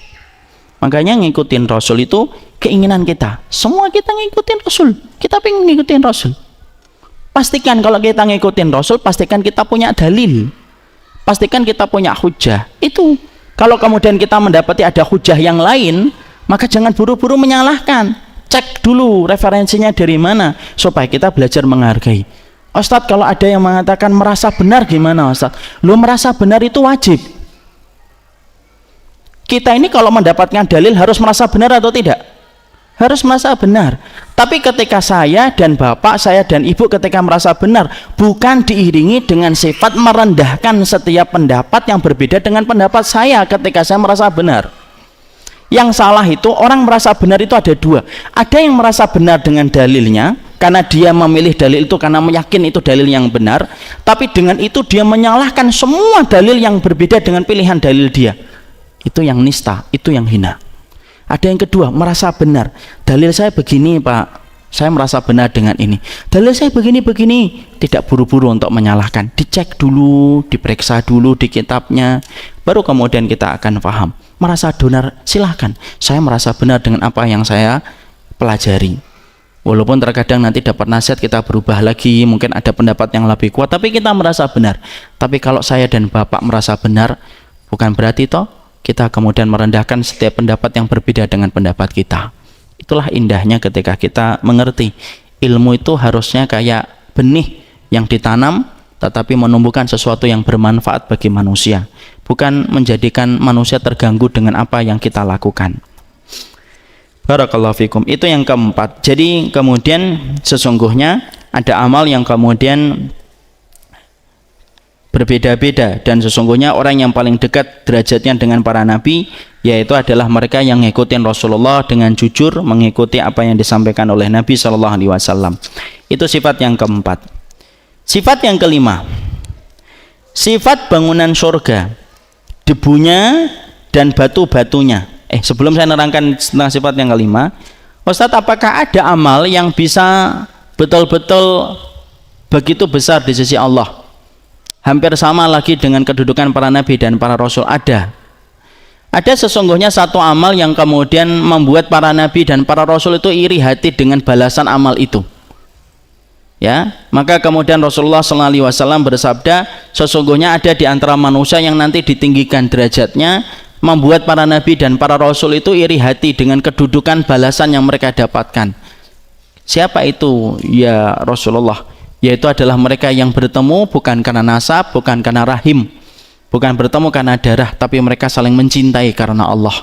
Makanya ngikutin Rasul itu keinginan kita. Semua kita ngikutin Rasul. Kita pengen ngikutin Rasul. Pastikan kalau kita ngikutin Rasul, pastikan kita punya dalil. Pastikan kita punya hujah. Itu. Kalau kemudian kita mendapati ada hujah yang lain, maka jangan buru-buru menyalahkan. Cek dulu referensinya dari mana supaya kita belajar menghargai. Ustadz, kalau ada yang mengatakan merasa benar gimana Ustadz? Lu merasa benar itu wajib. Kita ini kalau mendapatkan dalil harus merasa benar atau tidak? Harus merasa benar. Tapi ketika saya dan bapak, saya dan ibu ketika merasa benar, bukan diiringi dengan sifat merendahkan setiap pendapat yang berbeda dengan pendapat saya ketika saya merasa benar. Yang salah itu orang merasa benar itu ada 2. Ada yang merasa benar dengan dalilnya karena dia memilih dalil itu karena meyakin itu dalil yang benar, tapi dengan itu dia menyalahkan semua dalil yang berbeda dengan pilihan dalil dia. Itu yang nista, itu yang hina. Ada yang kedua, merasa benar. Dalil saya begini Pak, saya merasa benar dengan ini. Dalil saya begini-begini. Tidak buru-buru untuk menyalahkan. Dicek dulu, diperiksa dulu di kitabnya. Baru kemudian kita akan paham. Merasa benar, silahkan. Saya merasa benar dengan apa yang saya pelajari. Walaupun terkadang nanti dapat nasihat kita berubah lagi, mungkin ada pendapat yang lebih kuat, tapi kita merasa benar. Tapi kalau saya dan Bapak merasa benar, bukan berarti toh kita kemudian merendahkan setiap pendapat yang berbeda dengan pendapat kita. Itulah indahnya ketika kita mengerti ilmu itu harusnya kayak benih yang ditanam tetapi menumbuhkan sesuatu yang bermanfaat bagi manusia, bukan menjadikan manusia terganggu dengan apa yang kita lakukan. Barakallahu fikum. Itu yang keempat. Jadi kemudian sesungguhnya ada amal yang kemudian berbeda-beda, dan sesungguhnya orang yang paling dekat derajatnya dengan para nabi yaitu adalah mereka yang ngikutin Rasulullah dengan jujur mengikuti apa yang disampaikan oleh Nabi SAW. Itu sifat yang keempat. Sifat yang kelima, sifat bangunan surga, debunya dan batu-batunya. Sebelum saya nerangkan tentang sifat yang kelima, Ustadz, apakah ada amal yang bisa betul-betul begitu besar di sisi Allah, hampir sama lagi dengan kedudukan para nabi dan para rasul? Ada sesungguhnya satu amal yang kemudian membuat para nabi dan para rasul itu iri hati dengan balasan amal itu. Ya, maka kemudian Rasulullah SAW bersabda, sesungguhnya ada di antara manusia yang nanti ditinggikan derajatnya, membuat para nabi dan para rasul itu iri hati dengan kedudukan balasan yang mereka dapatkan. Siapa itu ya Rasulullah? Yaitu adalah mereka yang bertemu bukan karena nasab, bukan karena rahim, bukan bertemu karena darah, tapi mereka saling mencintai karena Allah.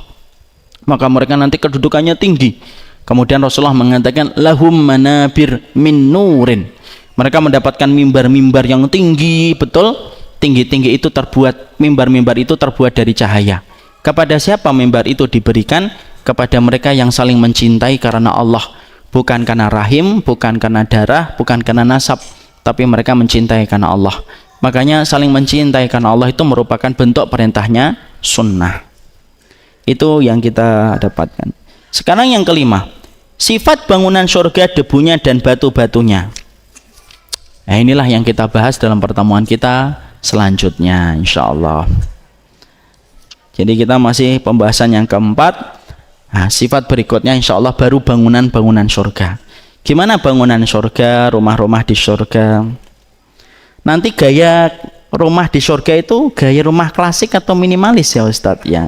Maka mereka nanti kedudukannya tinggi. Kemudian Rasulullah mengatakan lahum manabir min nurin, Mereka mendapatkan mimbar-mimbar yang tinggi, betul, tinggi-tinggi itu terbuat, mimbar-mimbar itu terbuat dari cahaya. Kepada siapa mimbar itu diberikan? Kepada mereka yang saling mencintai karena Allah, bukan karena rahim, bukan karena darah, bukan karena nasab, tapi mereka mencintai karena Allah. Makanya saling mencintai karena Allah itu merupakan bentuk perintahnya sunnah. Itu yang kita dapatkan. Sekarang yang kelima, sifat bangunan surga, debunya dan batu-batunya. Nah, inilah yang kita bahas dalam pertemuan kita selanjutnya, insya Allah. Jadi kita masih pembahasan yang keempat. Nah, sifat berikutnya insya Allah baru bangunan-bangunan surga. Gimana bangunan surga, rumah-rumah di surga? Nanti gaya rumah di surga itu gaya rumah klasik atau minimalis ya Ustadz ya.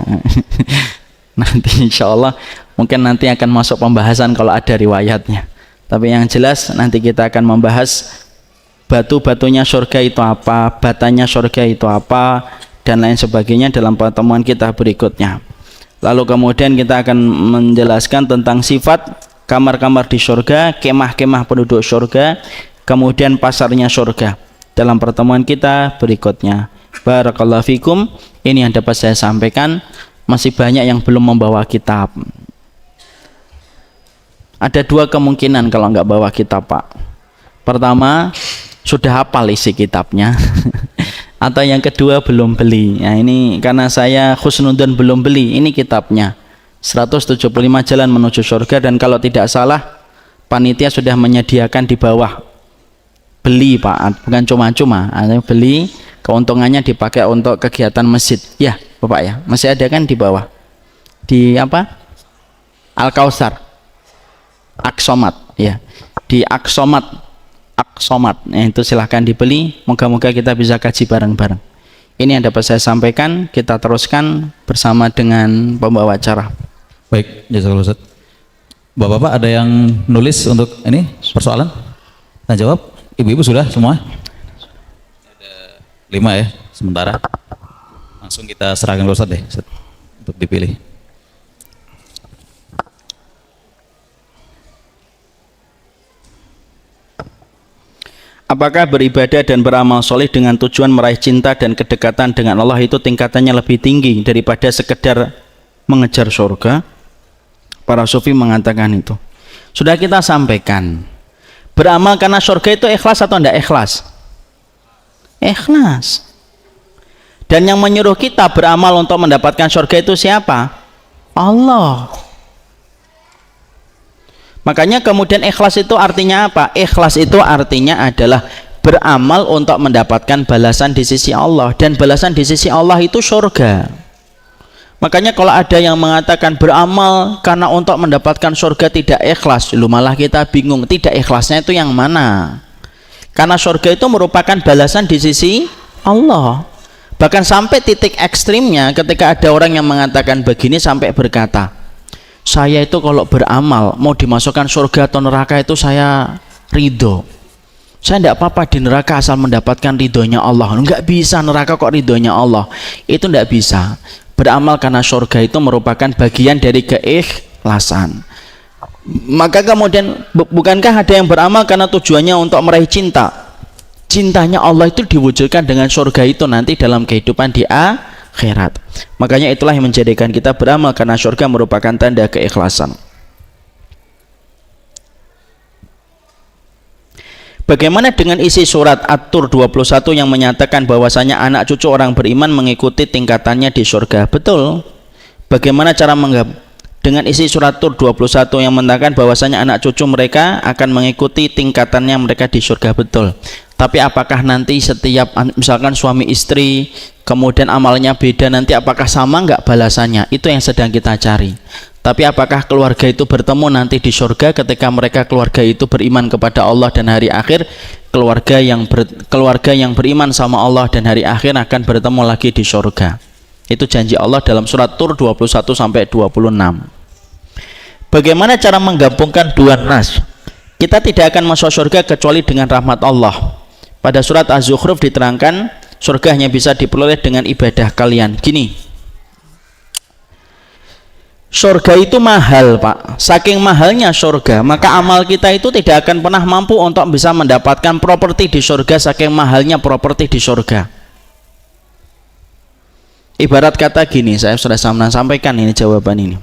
Nanti insya Allah mungkin nanti akan masuk pembahasan kalau ada riwayatnya. Tapi yang jelas nanti kita akan membahas batu-batunya surga itu apa, batanya surga itu apa, dan lain sebagainya dalam pertemuan kita berikutnya. Lalu kemudian kita akan menjelaskan tentang sifat kamar-kamar di surga, kemah-kemah penduduk surga, kemudian pasarnya surga dalam pertemuan kita berikutnya. Barakallahu fikum. Ini yang dapat saya sampaikan. Masih banyak yang belum membawa kitab. Ada dua kemungkinan kalau nggak bawa kitab, Pak. Pertama, sudah hafal isi kitabnya. Atau yang kedua, belum beli. Nah, ini karena saya khusnudun belum beli. Ini kitabnya 175 jalan menuju surga, dan kalau tidak salah panitia sudah menyediakan di bawah. Beli, Pak, bukan cuma-cuma. Beli, keuntungannya dipakai untuk kegiatan masjid. Ya, Bapak ya, masih ada kan di bawah. Di apa? Al-Kausar. Aksomat, ya. Di Aksomat. Nah, itu silahkan dibeli. Moga-moga kita bisa kaji bareng-bareng. Ini yang dapat saya sampaikan. Kita teruskan bersama dengan pembawa acara. Baik, jazakallahu Ustaz. Bapak-bapak ada yang nulis untuk ini persoalan? Nah, jawab. Ibu-ibu sudah semua? Ada 5 ya sementara. Langsung kita serahkan ke Ustaz deh, Ustaz, untuk dipilih. Apakah beribadah dan beramal soleh dengan tujuan meraih cinta dan kedekatan dengan Allah itu tingkatannya lebih tinggi daripada sekedar mengejar surga? Para sufi mengatakan itu. Sudah kita sampaikan. Beramal karena surga itu ikhlas atau tidak ikhlas? Ikhlas. Dan yang menyuruh kita beramal untuk mendapatkan surga itu siapa? Allah. Makanya kemudian ikhlas itu artinya apa? Ikhlas itu artinya adalah beramal untuk mendapatkan balasan di sisi Allah, dan balasan di sisi Allah itu surga. Makanya kalau ada yang mengatakan beramal karena untuk mendapatkan surga tidak ikhlas, lu malah kita bingung, tidak ikhlasnya itu yang mana? Karena surga itu merupakan balasan di sisi Allah. Bahkan sampai titik ekstrimnya ketika ada orang yang mengatakan begini sampai berkata, saya itu kalau beramal mau dimasukkan surga atau neraka itu saya ridho. Saya tidak apa-apa di neraka asal mendapatkan ridhonya Allah. Enggak bisa neraka kok ridhonya Allah. Itu tidak bisa. Beramal karena surga itu merupakan bagian dari keikhlasan. Maka kemudian bukankah ada yang beramal karena tujuannya untuk meraih cinta? Cintanya Allah itu diwujudkan dengan surga itu nanti dalam kehidupan di akhirat. Makanya itulah yang menjadikan kita beramal karena surga merupakan tanda keikhlasan. Bagaimana dengan isi surat At-Tur 21 yang menyatakan bahwasanya anak cucu orang beriman mengikuti tingkatannya di surga? Betul. Bagaimana cara dengan isi surat Tur 21 yang menyatakan bahwasanya anak cucu mereka akan mengikuti tingkatannya mereka di surga? Betul. Tapi apakah nanti setiap misalkan suami istri kemudian amalnya beda, nanti apakah sama enggak balasannya? Itu yang sedang kita cari. Tapi apakah keluarga itu bertemu nanti di surga ketika mereka keluarga itu beriman kepada Allah dan hari akhir? Keluarga yang beriman sama Allah dan hari akhir akan bertemu lagi di surga. Itu janji Allah dalam surat Tur 21 sampai 26. Bagaimana cara menggabungkan dua nas? Kita tidak akan masuk surga kecuali dengan rahmat Allah. Pada surat Az-Zukhruf diterangkan surga hanya bisa diperoleh dengan ibadah kalian. Gini, Surga itu mahal, Pak. Saking mahalnya surga, maka amal kita itu tidak akan pernah mampu untuk bisa mendapatkan properti di surga, saking mahalnya properti di surga. Ibarat kata gini, saya sudah sampaikan ini jawaban ini.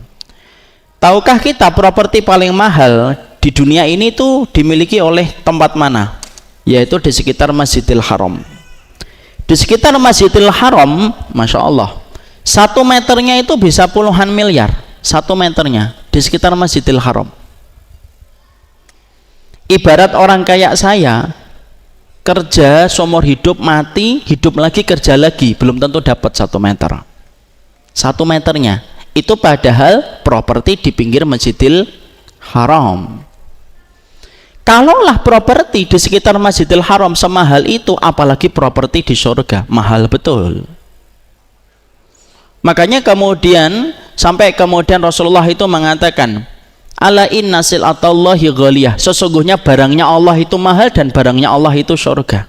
Tahukah kita properti paling mahal di dunia ini itu dimiliki oleh tempat mana? Yaitu di sekitar Masjidil Haram. Di sekitar Masjidil Haram, Masya Allah, 1 meternya itu bisa puluhan miliar. 1 meternya di sekitar Masjidil Haram. Ibarat orang kayak saya kerja seumur hidup, mati, hidup lagi, kerja lagi, belum tentu dapat 1 meter. 1 meternya itu padahal properti di pinggir Masjidil Haram. Kalaulah properti di sekitar Masjidil Haram semahal itu, apalagi properti di surga, mahal betul. Makanya kemudian sampai kemudian Rasulullah itu mengatakan, ala inna silatallahi ghaliyah, sesungguhnya barangnya Allah itu mahal dan barangnya Allah itu surga.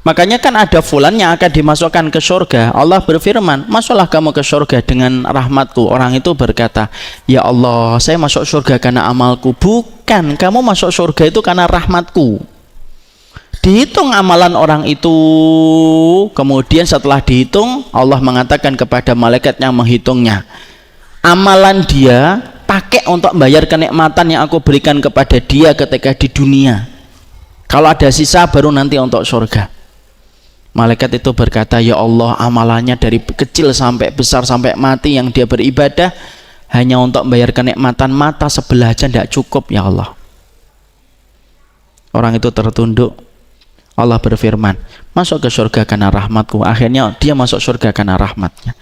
Makanya kan ada fulan yang akan dimasukkan ke surga. Allah berfirman, masuklah kamu ke surga dengan rahmatku. Orang itu berkata, ya Allah, saya masuk surga karena amalku. Bukan, kamu masuk surga itu karena rahmatku. Dihitung amalan orang itu, kemudian setelah dihitung, Allah mengatakan kepada malaikat yang menghitungnya, amalan dia pakai untuk bayar kenikmatan yang aku berikan kepada dia ketika di dunia. Kalau ada sisa baru nanti untuk surga. Malaikat itu berkata, ya Allah, amalannya dari kecil sampai besar sampai mati yang dia beribadah hanya untuk bayar kenikmatan mata sebelah aja tidak cukup, ya Allah. Orang itu tertunduk. Allah berfirman, masuk ke surga karena rahmatku. Akhirnya dia masuk surga karena rahmatnya.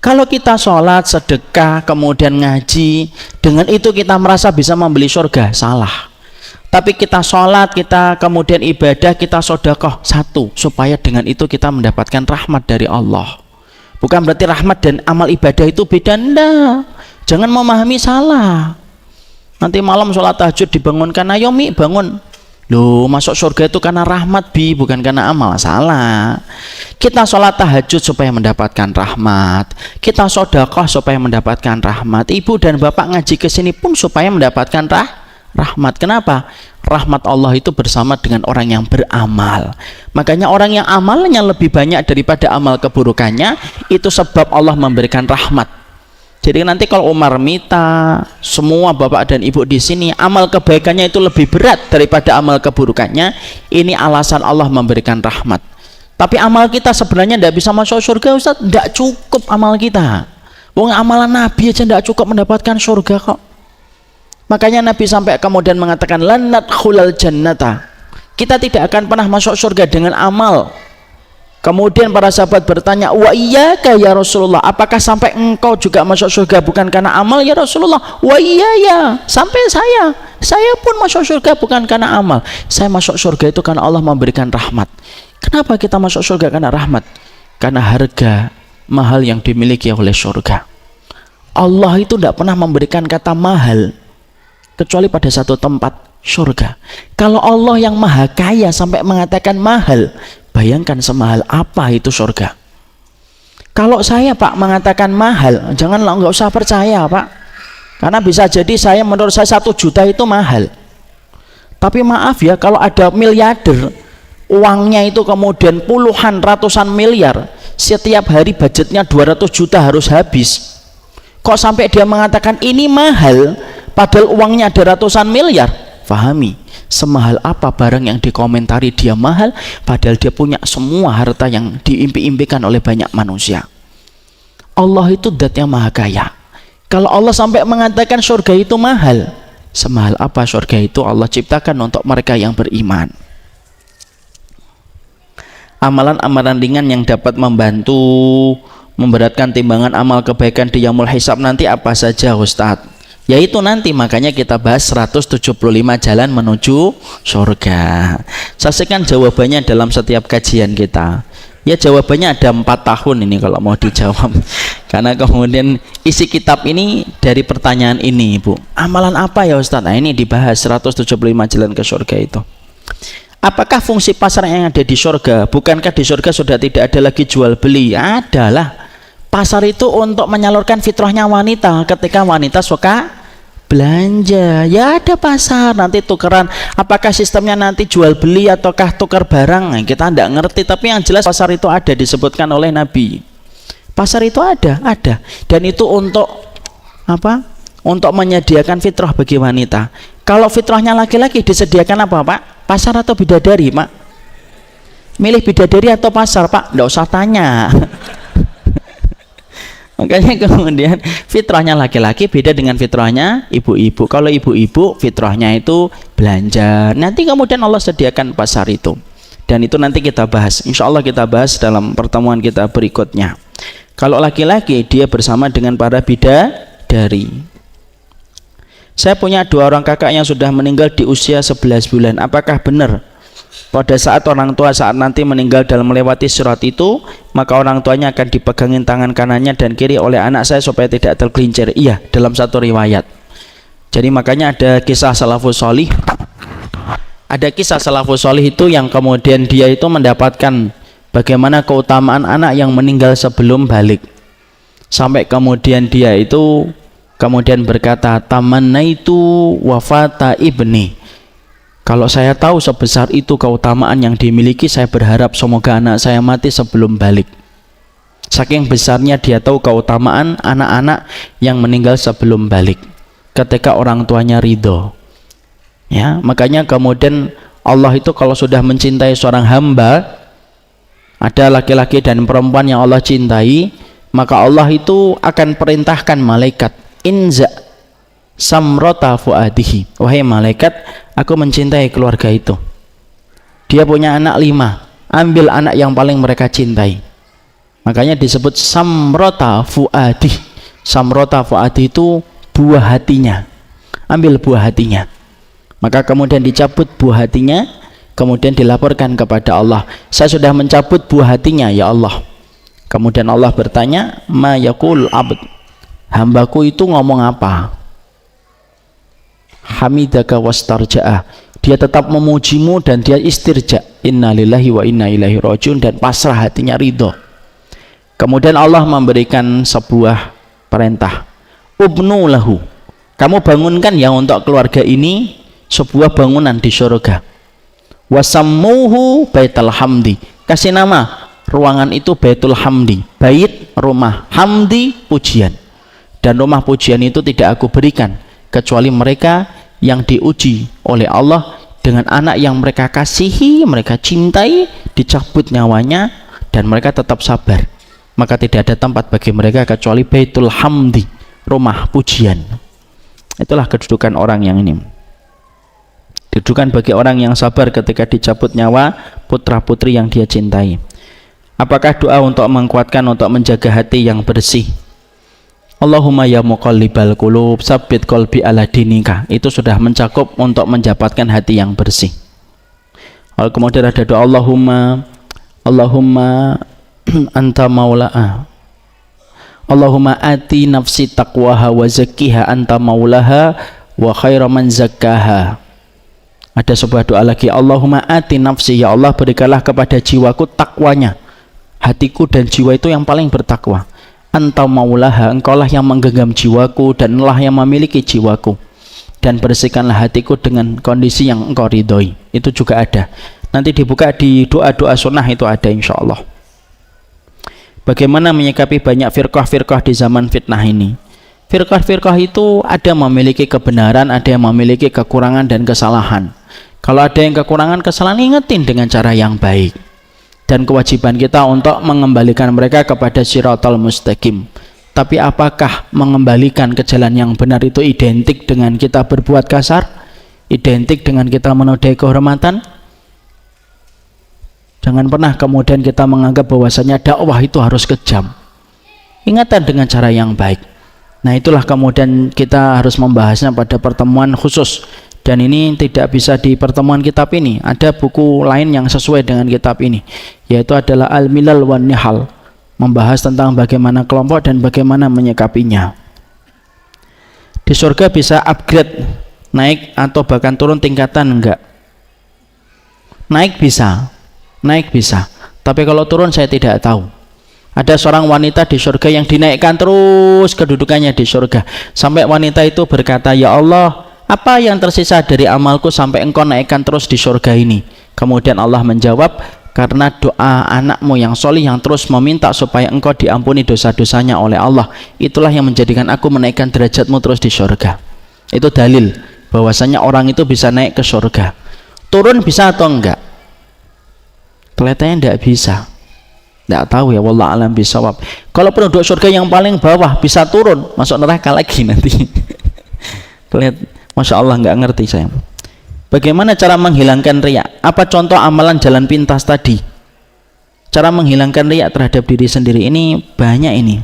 Kalau kita sholat, sedekah, kemudian ngaji, dengan itu kita merasa bisa membeli surga, salah. Tapi kita sholat, kita kemudian ibadah, kita sedekah, satu, supaya dengan itu kita mendapatkan rahmat dari Allah. Bukan berarti rahmat dan amal ibadah itu beda, enggak. Jangan memahami salah. Nanti malam sholat tahajud dibangunkan, ayo Mi bangun. Loh, masuk surga itu karena rahmat, Bi, bukan karena amal. Salah. Kita sholat tahajud supaya mendapatkan rahmat, kita sedekah supaya mendapatkan rahmat, ibu dan bapak ngaji ke sini pun supaya mendapatkan rahmat. Kenapa? Rahmat Allah itu bersama dengan orang yang beramal. Makanya orang yang amalnya lebih banyak daripada amal keburukannya, itu sebab Allah memberikan rahmat. Jadi nanti kalau Umar minta semua bapak dan ibu di sini amal kebaikannya itu lebih berat daripada amal keburukannya, ini alasan Allah memberikan rahmat. Tapi amal kita sebenarnya tidak bisa masuk surga, Ustaz. Tidak cukup amal kita. Wong amalan Nabi aja tidak cukup mendapatkan surga kok. Makanya Nabi sampai kemudian mengatakan lan nadkhulal jannata, kita tidak akan pernah masuk surga dengan amal. Kemudian para sahabat bertanya, wa iyyaka ya Rasulullah, apakah sampai engkau juga masuk surga bukan karena amal ya Rasulullah? Wa iya ya, sampai saya pun masuk surga bukan karena amal. Saya masuk surga itu karena Allah memberikan rahmat. Kenapa kita masuk surga karena rahmat? Karena harga mahal yang dimiliki oleh surga. Allah itu tidak pernah memberikan kata mahal kecuali pada satu tempat, surga. Kalau Allah yang maha kaya sampai mengatakan mahal, bayangkan semahal apa itu surga. Kalau saya Pak mengatakan mahal, janganlah, nggak usah percaya Pak, karena bisa jadi menurut saya 1 juta itu mahal. Tapi maaf ya, kalau ada miliarder uangnya itu kemudian puluhan ratusan miliar, setiap hari budgetnya 200 juta harus habis, kok sampai dia mengatakan ini mahal padahal uangnya ada ratusan miliar? Fahami, semahal apa barang yang dikomentari dia mahal padahal dia punya semua harta yang diimpi-impikan oleh banyak manusia. Allah itu zat yang maha kaya. Kalau Allah sampai mengatakan surga itu mahal, semahal apa surga itu Allah ciptakan untuk mereka yang beriman. Amalan-amalan ringan yang dapat membantu memberatkan timbangan amal kebaikan di yaumul hisab nanti apa saja Ustadz? Yaitu nanti makanya kita bahas 175 jalan menuju surga. Saksikan jawabannya dalam setiap kajian kita. Ya jawabannya ada 4 tahun ini kalau mau dijawab. Karena kemudian isi kitab ini dari pertanyaan ini Ibu. Amalan apa ya Ustaz? Nah ini dibahas 175 jalan ke surga itu. Apakah fungsi pasar yang ada di surga? Bukankah di surga sudah tidak ada lagi jual beli? Adalah. Pasar itu untuk menyalurkan fitrahnya wanita. Ketika wanita suka belanja, ya ada pasar, nanti tukeran. Apakah sistemnya nanti jual beli ataukah tukar barang, kita tidak ngerti. Tapi yang jelas pasar itu ada, disebutkan oleh Nabi. Pasar itu ada. Dan itu untuk apa? Untuk menyediakan fitrah bagi wanita. Kalau fitrahnya laki-laki disediakan apa, Pak? Pasar atau bidadari, Pak? Milih bidadari atau pasar, Pak? Tidak usah tanya. Makanya kemudian fitrahnya laki-laki beda dengan fitrahnya ibu-ibu. Kalau ibu-ibu fitrahnya itu belanja, nanti kemudian Allah sediakan pasar itu. Dan itu nanti kita bahas, insya Allah kita bahas dalam pertemuan kita berikutnya. Kalau laki-laki dia bersama dengan para bidadari. Saya punya 2 orang kakak yang sudah meninggal di usia 11 bulan. Apakah benar pada saat orang tua saat nanti meninggal dalam melewati sirat itu, maka orang tuanya akan dipegangin tangan kanannya dan kiri oleh anak saya supaya tidak tergelincir? Iya, dalam satu riwayat. Jadi makanya ada kisah salafus sholih. Ada kisah salafus sholih itu yang kemudian dia itu mendapatkan bagaimana keutamaan anak yang meninggal sebelum balik. Sampai kemudian dia itu kemudian berkata, tamannaitu wafata ibni. Kalau saya tahu sebesar itu keutamaan yang dimiliki, saya berharap semoga anak saya mati sebelum balik. Saking besarnya dia tahu keutamaan anak-anak yang meninggal sebelum balik, ketika orang tuanya ridho. Ya, makanya kemudian Allah itu kalau sudah mencintai seorang hamba, ada laki-laki dan perempuan yang Allah cintai, maka Allah itu akan perintahkan malaikat, inza samrota fuadihi, wahai malaikat, aku mencintai keluarga itu. Dia punya anak 5, ambil anak yang paling mereka cintai. Makanya disebut samrota fuadi. Samrota fuadi itu buah hatinya, ambil buah hatinya. Maka kemudian dicabut buah hatinya, kemudian dilaporkan kepada Allah, saya sudah mencabut buah hatinya ya Allah. Kemudian Allah bertanya, ma yaqul abd, hambaku itu ngomong apa? Hamidaka wastarja'ah, dia tetap memujimu dan dia istirja, innalillahi wa inna ilaihi rajiun, dan pasrah hatinya, ridho. Kemudian Allah memberikan sebuah perintah, ubnu lahu, kamu bangunkan ya untuk keluarga ini sebuah bangunan di surga. Wasammuhu baitul hamdi, kasih nama ruangan itu baitul hamdi, bait rumah, hamdi pujian. Dan rumah pujian itu tidak aku berikan kecuali mereka yang diuji oleh Allah dengan anak yang mereka kasihi, mereka cintai, dicabut nyawanya dan mereka tetap sabar, maka tidak ada tempat bagi mereka kecuali baitul hamdi, rumah pujian. Itulah kedudukan orang yang ini, kedudukan bagi orang yang sabar ketika dicabut nyawa putra putri yang dia cintai. Apakah doa untuk menguatkan, untuk menjaga hati yang bersih? Allahumma ya muqallibal qulub tsabbit qalbi ala dinika, itu sudah mencakup untuk mendapatkan hati yang bersih. Lalu kemudian ada doa Allahumma anta maulaha, Allahumma ati nafsi taqwaha wa zakkiha anta maulaha wa khairu man zakkaha. Ada sebuah doa lagi, Allahumma ati nafsi, ya Allah berikanlah kepada jiwaku takwanya, hatiku dan jiwa itu yang paling bertakwa. Anta maulaha, engkaulah yang menggenggam jiwaku dan Allah yang memiliki jiwaku, dan bersihkanlah hatiku dengan kondisi yang engkau ridhoi. Itu juga ada, nanti dibuka di doa-doa sunnah itu ada insya Allah. Bagaimana menyikapi banyak firqah-firqah di zaman fitnah ini? Firqah-firqah itu ada memiliki kebenaran, ada yang memiliki kekurangan dan kesalahan. Kalau ada yang kekurangan, kesalahan, ingetin dengan cara yang baik. Dan kewajiban kita untuk mengembalikan mereka kepada siratal mustaqim. Tapi apakah mengembalikan ke jalan yang benar itu identik dengan kita berbuat kasar? Identik dengan kita menodai kehormatan? Jangan pernah kemudian kita menganggap bahwasanya dakwah itu harus kejam. Ingatan dengan cara yang baik. Nah, itulah kemudian kita harus membahasnya pada pertemuan khusus. Dan ini tidak bisa di pertemuan kitab ini. Ada buku lain yang sesuai dengan kitab ini, yaitu adalah Al-Milal wan Nihal, membahas tentang bagaimana kelompok dan bagaimana menyikapinya. Di surga bisa upgrade, naik atau bahkan turun tingkatan, enggak? Naik bisa. Tapi kalau turun saya tidak tahu. Ada seorang wanita di surga yang dinaikkan terus kedudukannya di surga, sampai wanita itu berkata, ya Allah, apa yang tersisa dari amalku sampai engkau naikkan terus di surga ini? Kemudian Allah menjawab, karena doa anakmu yang solih yang terus meminta supaya engkau diampuni dosa-dosanya oleh Allah, itulah yang menjadikan aku menaikkan derajatmu terus di surga. Itu dalil bahwasanya orang itu bisa naik ke surga. Turun bisa atau enggak? Kelihatannya enggak bisa. Enggak tahu ya, wallah alam bisawab. Kalau penduduk surga yang paling bawah bisa turun, masuk neraka lagi nanti. Kelihatan, masya Allah, nggak ngerti saya. Bagaimana cara menghilangkan riya? Apa contoh amalan jalan pintas tadi? Cara menghilangkan riya terhadap diri sendiri ini banyak ini.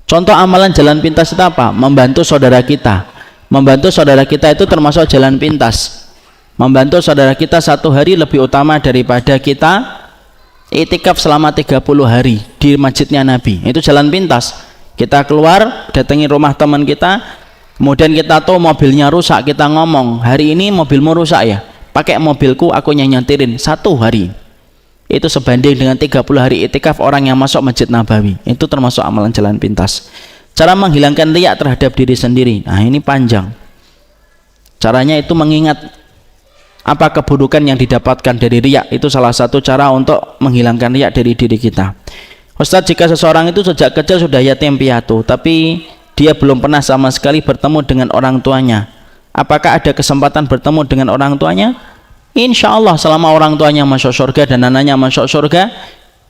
Contoh amalan jalan pintas itu apa? Membantu saudara kita. Membantu saudara kita itu termasuk jalan pintas. Membantu saudara kita satu hari lebih utama daripada kita iktikaf selama 30 hari di masjidnya Nabi. Itu jalan pintas. Kita keluar, datangi rumah teman kita, kemudian kita tahu mobilnya rusak, kita ngomong, hari ini mobilmu rusak ya, pakai mobilku, aku nyantirin satu hari. Itu sebanding dengan 30 hari iktikaf orang yang masuk Masjid Nabawi. Itu termasuk amalan jalan pintas. Cara menghilangkan riya terhadap diri sendiri, nah ini panjang. Caranya itu mengingat apa keburukan yang didapatkan dari riya. Itu salah satu cara untuk menghilangkan riya dari diri kita. Ustadz, jika seseorang itu sejak kecil sudah yatim piatu, tapi dia belum pernah sama sekali bertemu dengan orang tuanya, apakah ada kesempatan bertemu dengan orang tuanya? Insya Allah selama orang tuanya masuk surga dan anaknya masuk surga,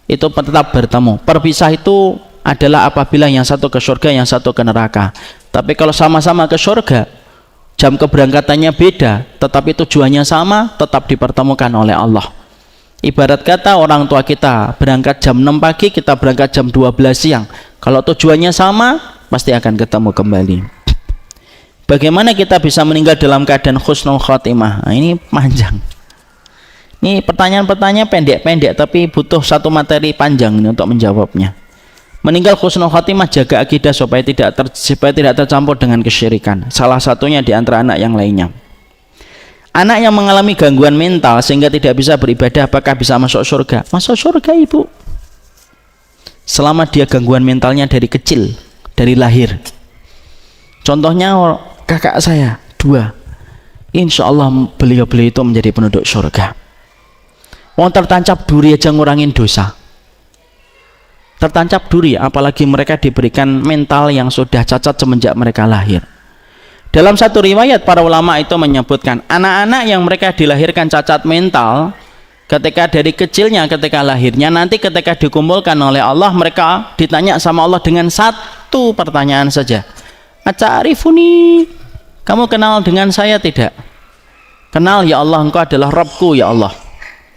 itu tetap bertemu. Perpisah itu adalah apabila yang satu ke surga, yang satu ke neraka. Tapi kalau sama-sama ke surga, jam keberangkatannya beda, tetapi tujuannya sama, tetap dipertemukan oleh Allah. Ibarat kata orang tua kita berangkat jam 6 pagi, kita berangkat jam 12 siang. Kalau tujuannya sama, pasti akan ketemu kembali. Bagaimana kita bisa meninggal dalam keadaan husnul khotimah? Nah, ini panjang. Ini pertanyaan-pertanyaan pendek-pendek, tapi butuh satu materi panjang ini untuk menjawabnya. Meninggal husnul khotimah, jaga akidah supaya tidak tercampur dengan kesyirikan. Salah satunya di antara anak yang lainnya. Anak yang mengalami gangguan mental sehingga tidak bisa beribadah, apakah bisa masuk surga? Masuk surga, ibu. Selama dia gangguan mentalnya dari kecil, dari lahir. Contohnya kakak saya 2, insya Allah beliau itu menjadi penduduk surga. Wong tertancap duri aja ngurangin dosa. Tertancap duri, apalagi mereka diberikan mental yang sudah cacat semenjak mereka lahir. Dalam satu riwayat para ulama itu menyebutkan anak-anak yang mereka dilahirkan cacat mental, ketika dari kecilnya, ketika lahirnya, nanti ketika dikumpulkan oleh Allah, mereka ditanya sama Allah dengan satu pertanyaan saja. Ata'arifuni, kamu kenal dengan saya tidak? Kenal ya Allah, engkau adalah Rabbku ya Allah.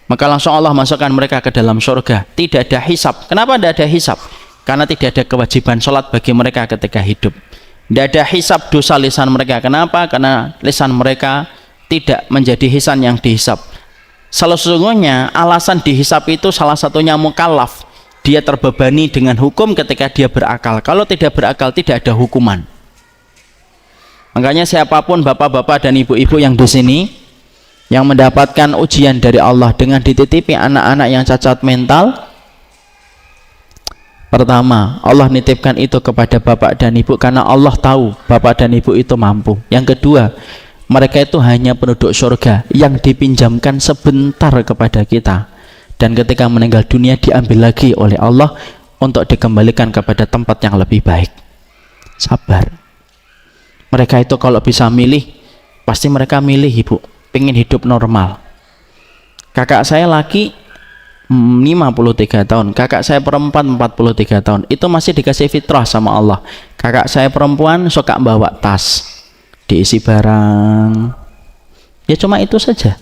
Maka langsung Allah masukkan mereka ke dalam surga. Tidak ada hisab. Kenapa tidak ada hisab? Karena tidak ada kewajiban sholat bagi mereka ketika hidup. Tidak ada hisab dosa lisan mereka. Kenapa? Karena lisan mereka tidak menjadi hisan yang dihisab. Sesungguhnya alasan dihisab itu salah satunya mukallaf. Dia terbebani dengan hukum ketika dia berakal. Kalau tidak berakal, tidak ada hukuman. Makanya siapapun bapak-bapak dan ibu-ibu yang di sini yang mendapatkan ujian dari Allah dengan dititipi anak-anak yang cacat mental, pertama, Allah nitipkan itu kepada bapak dan ibu karena Allah tahu bapak dan ibu itu mampu. Yang kedua, mereka itu hanya penduduk surga yang dipinjamkan sebentar kepada kita, dan ketika meninggal dunia diambil lagi oleh Allah untuk dikembalikan kepada tempat yang lebih baik. Sabar. Mereka itu kalau bisa milih, pasti mereka milih, ibu, pengen hidup normal. Kakak saya laki 53 tahun, kakak saya perempuan 43 tahun, itu masih dikasih fitrah sama Allah. Kakak saya perempuan suka bawa tas, diisi barang, ya cuma itu saja.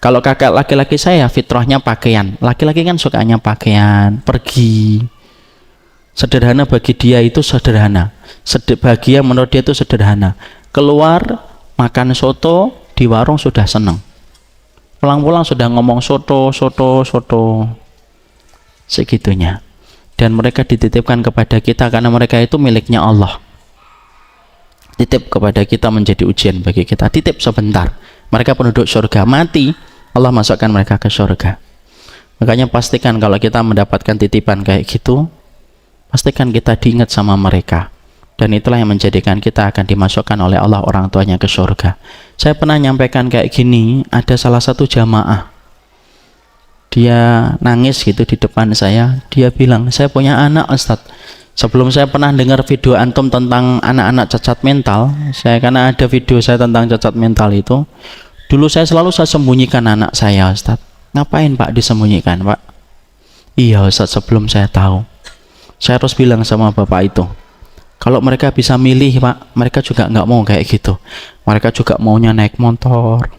Kalau kakak laki-laki saya fitrahnya pakaian, laki-laki kan sukanya pakaian, pergi. Sederhana bagi dia itu sederhana, bahagia menurut dia itu sederhana. Keluar makan soto di warung sudah senang, pulang-pulang sudah ngomong soto segitunya. Dan mereka dititipkan kepada kita karena mereka itu miliknya Allah, titip kepada kita menjadi ujian bagi kita. Titip sebentar, mereka penduduk surga, mati Allah masukkan mereka ke surga. Makanya pastikan kalau kita mendapatkan titipan kayak gitu, pastikan kita diingat sama mereka. Dan itulah yang menjadikan kita akan dimasukkan oleh Allah orang tuanya ke surga. Saya pernah nyampaikan kayak gini, ada salah satu jamaah, dia nangis gitu di depan saya. Dia bilang, saya punya anak Ustadz. Sebelum saya pernah dengar video antum tentang anak-anak cacat mental, karena ada video saya tentang cacat mental itu, dulu saya sembunyikan anak saya Ustadz. Ngapain Pak disembunyikan Pak? Iya Ustadz, sebelum saya tahu. Saya harus bilang sama bapak itu, kalau mereka bisa milih Pak, mereka juga nggak mau kayak gitu. Mereka juga maunya naik motor,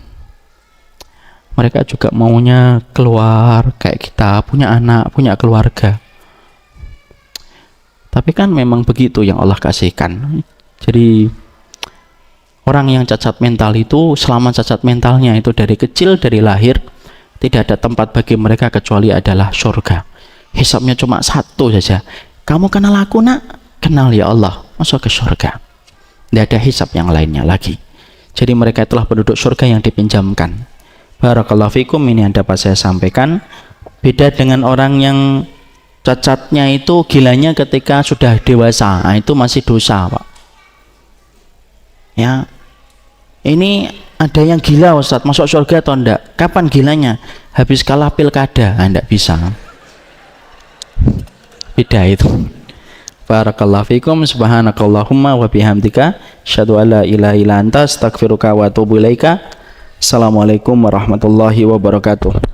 mereka juga maunya keluar kayak kita, punya anak, punya keluarga. Tapi kan memang begitu yang Allah kasihkan. Jadi orang yang cacat mental itu, selama cacat mentalnya itu dari kecil, dari lahir, tidak ada tempat bagi mereka kecuali adalah surga. Hisabnya cuma satu saja. Kamu kenal aku nak? Kenal ya Allah, masuk ke surga. Tidak ada hisab yang lainnya lagi. Jadi mereka itulah penduduk surga yang dipinjamkan. Barakallahu fikum, ini yang dapat saya sampaikan. Beda dengan orang yang cacatnya itu gilanya ketika sudah dewasa, nah, itu masih dosa Pak. Ya, ini ada yang gila Ustadz, masuk surga atau enggak? Kapan gilanya? Habis kalah pilkada, enggak bisa. Beda itu. Barakallahu fikum, subhanakallahumma wa bihamdika, asyhadu an la ilaha illa anta, astaghfiruka wa atubu ilaika. Assalamualaikum warahmatullahi wabarakatuh.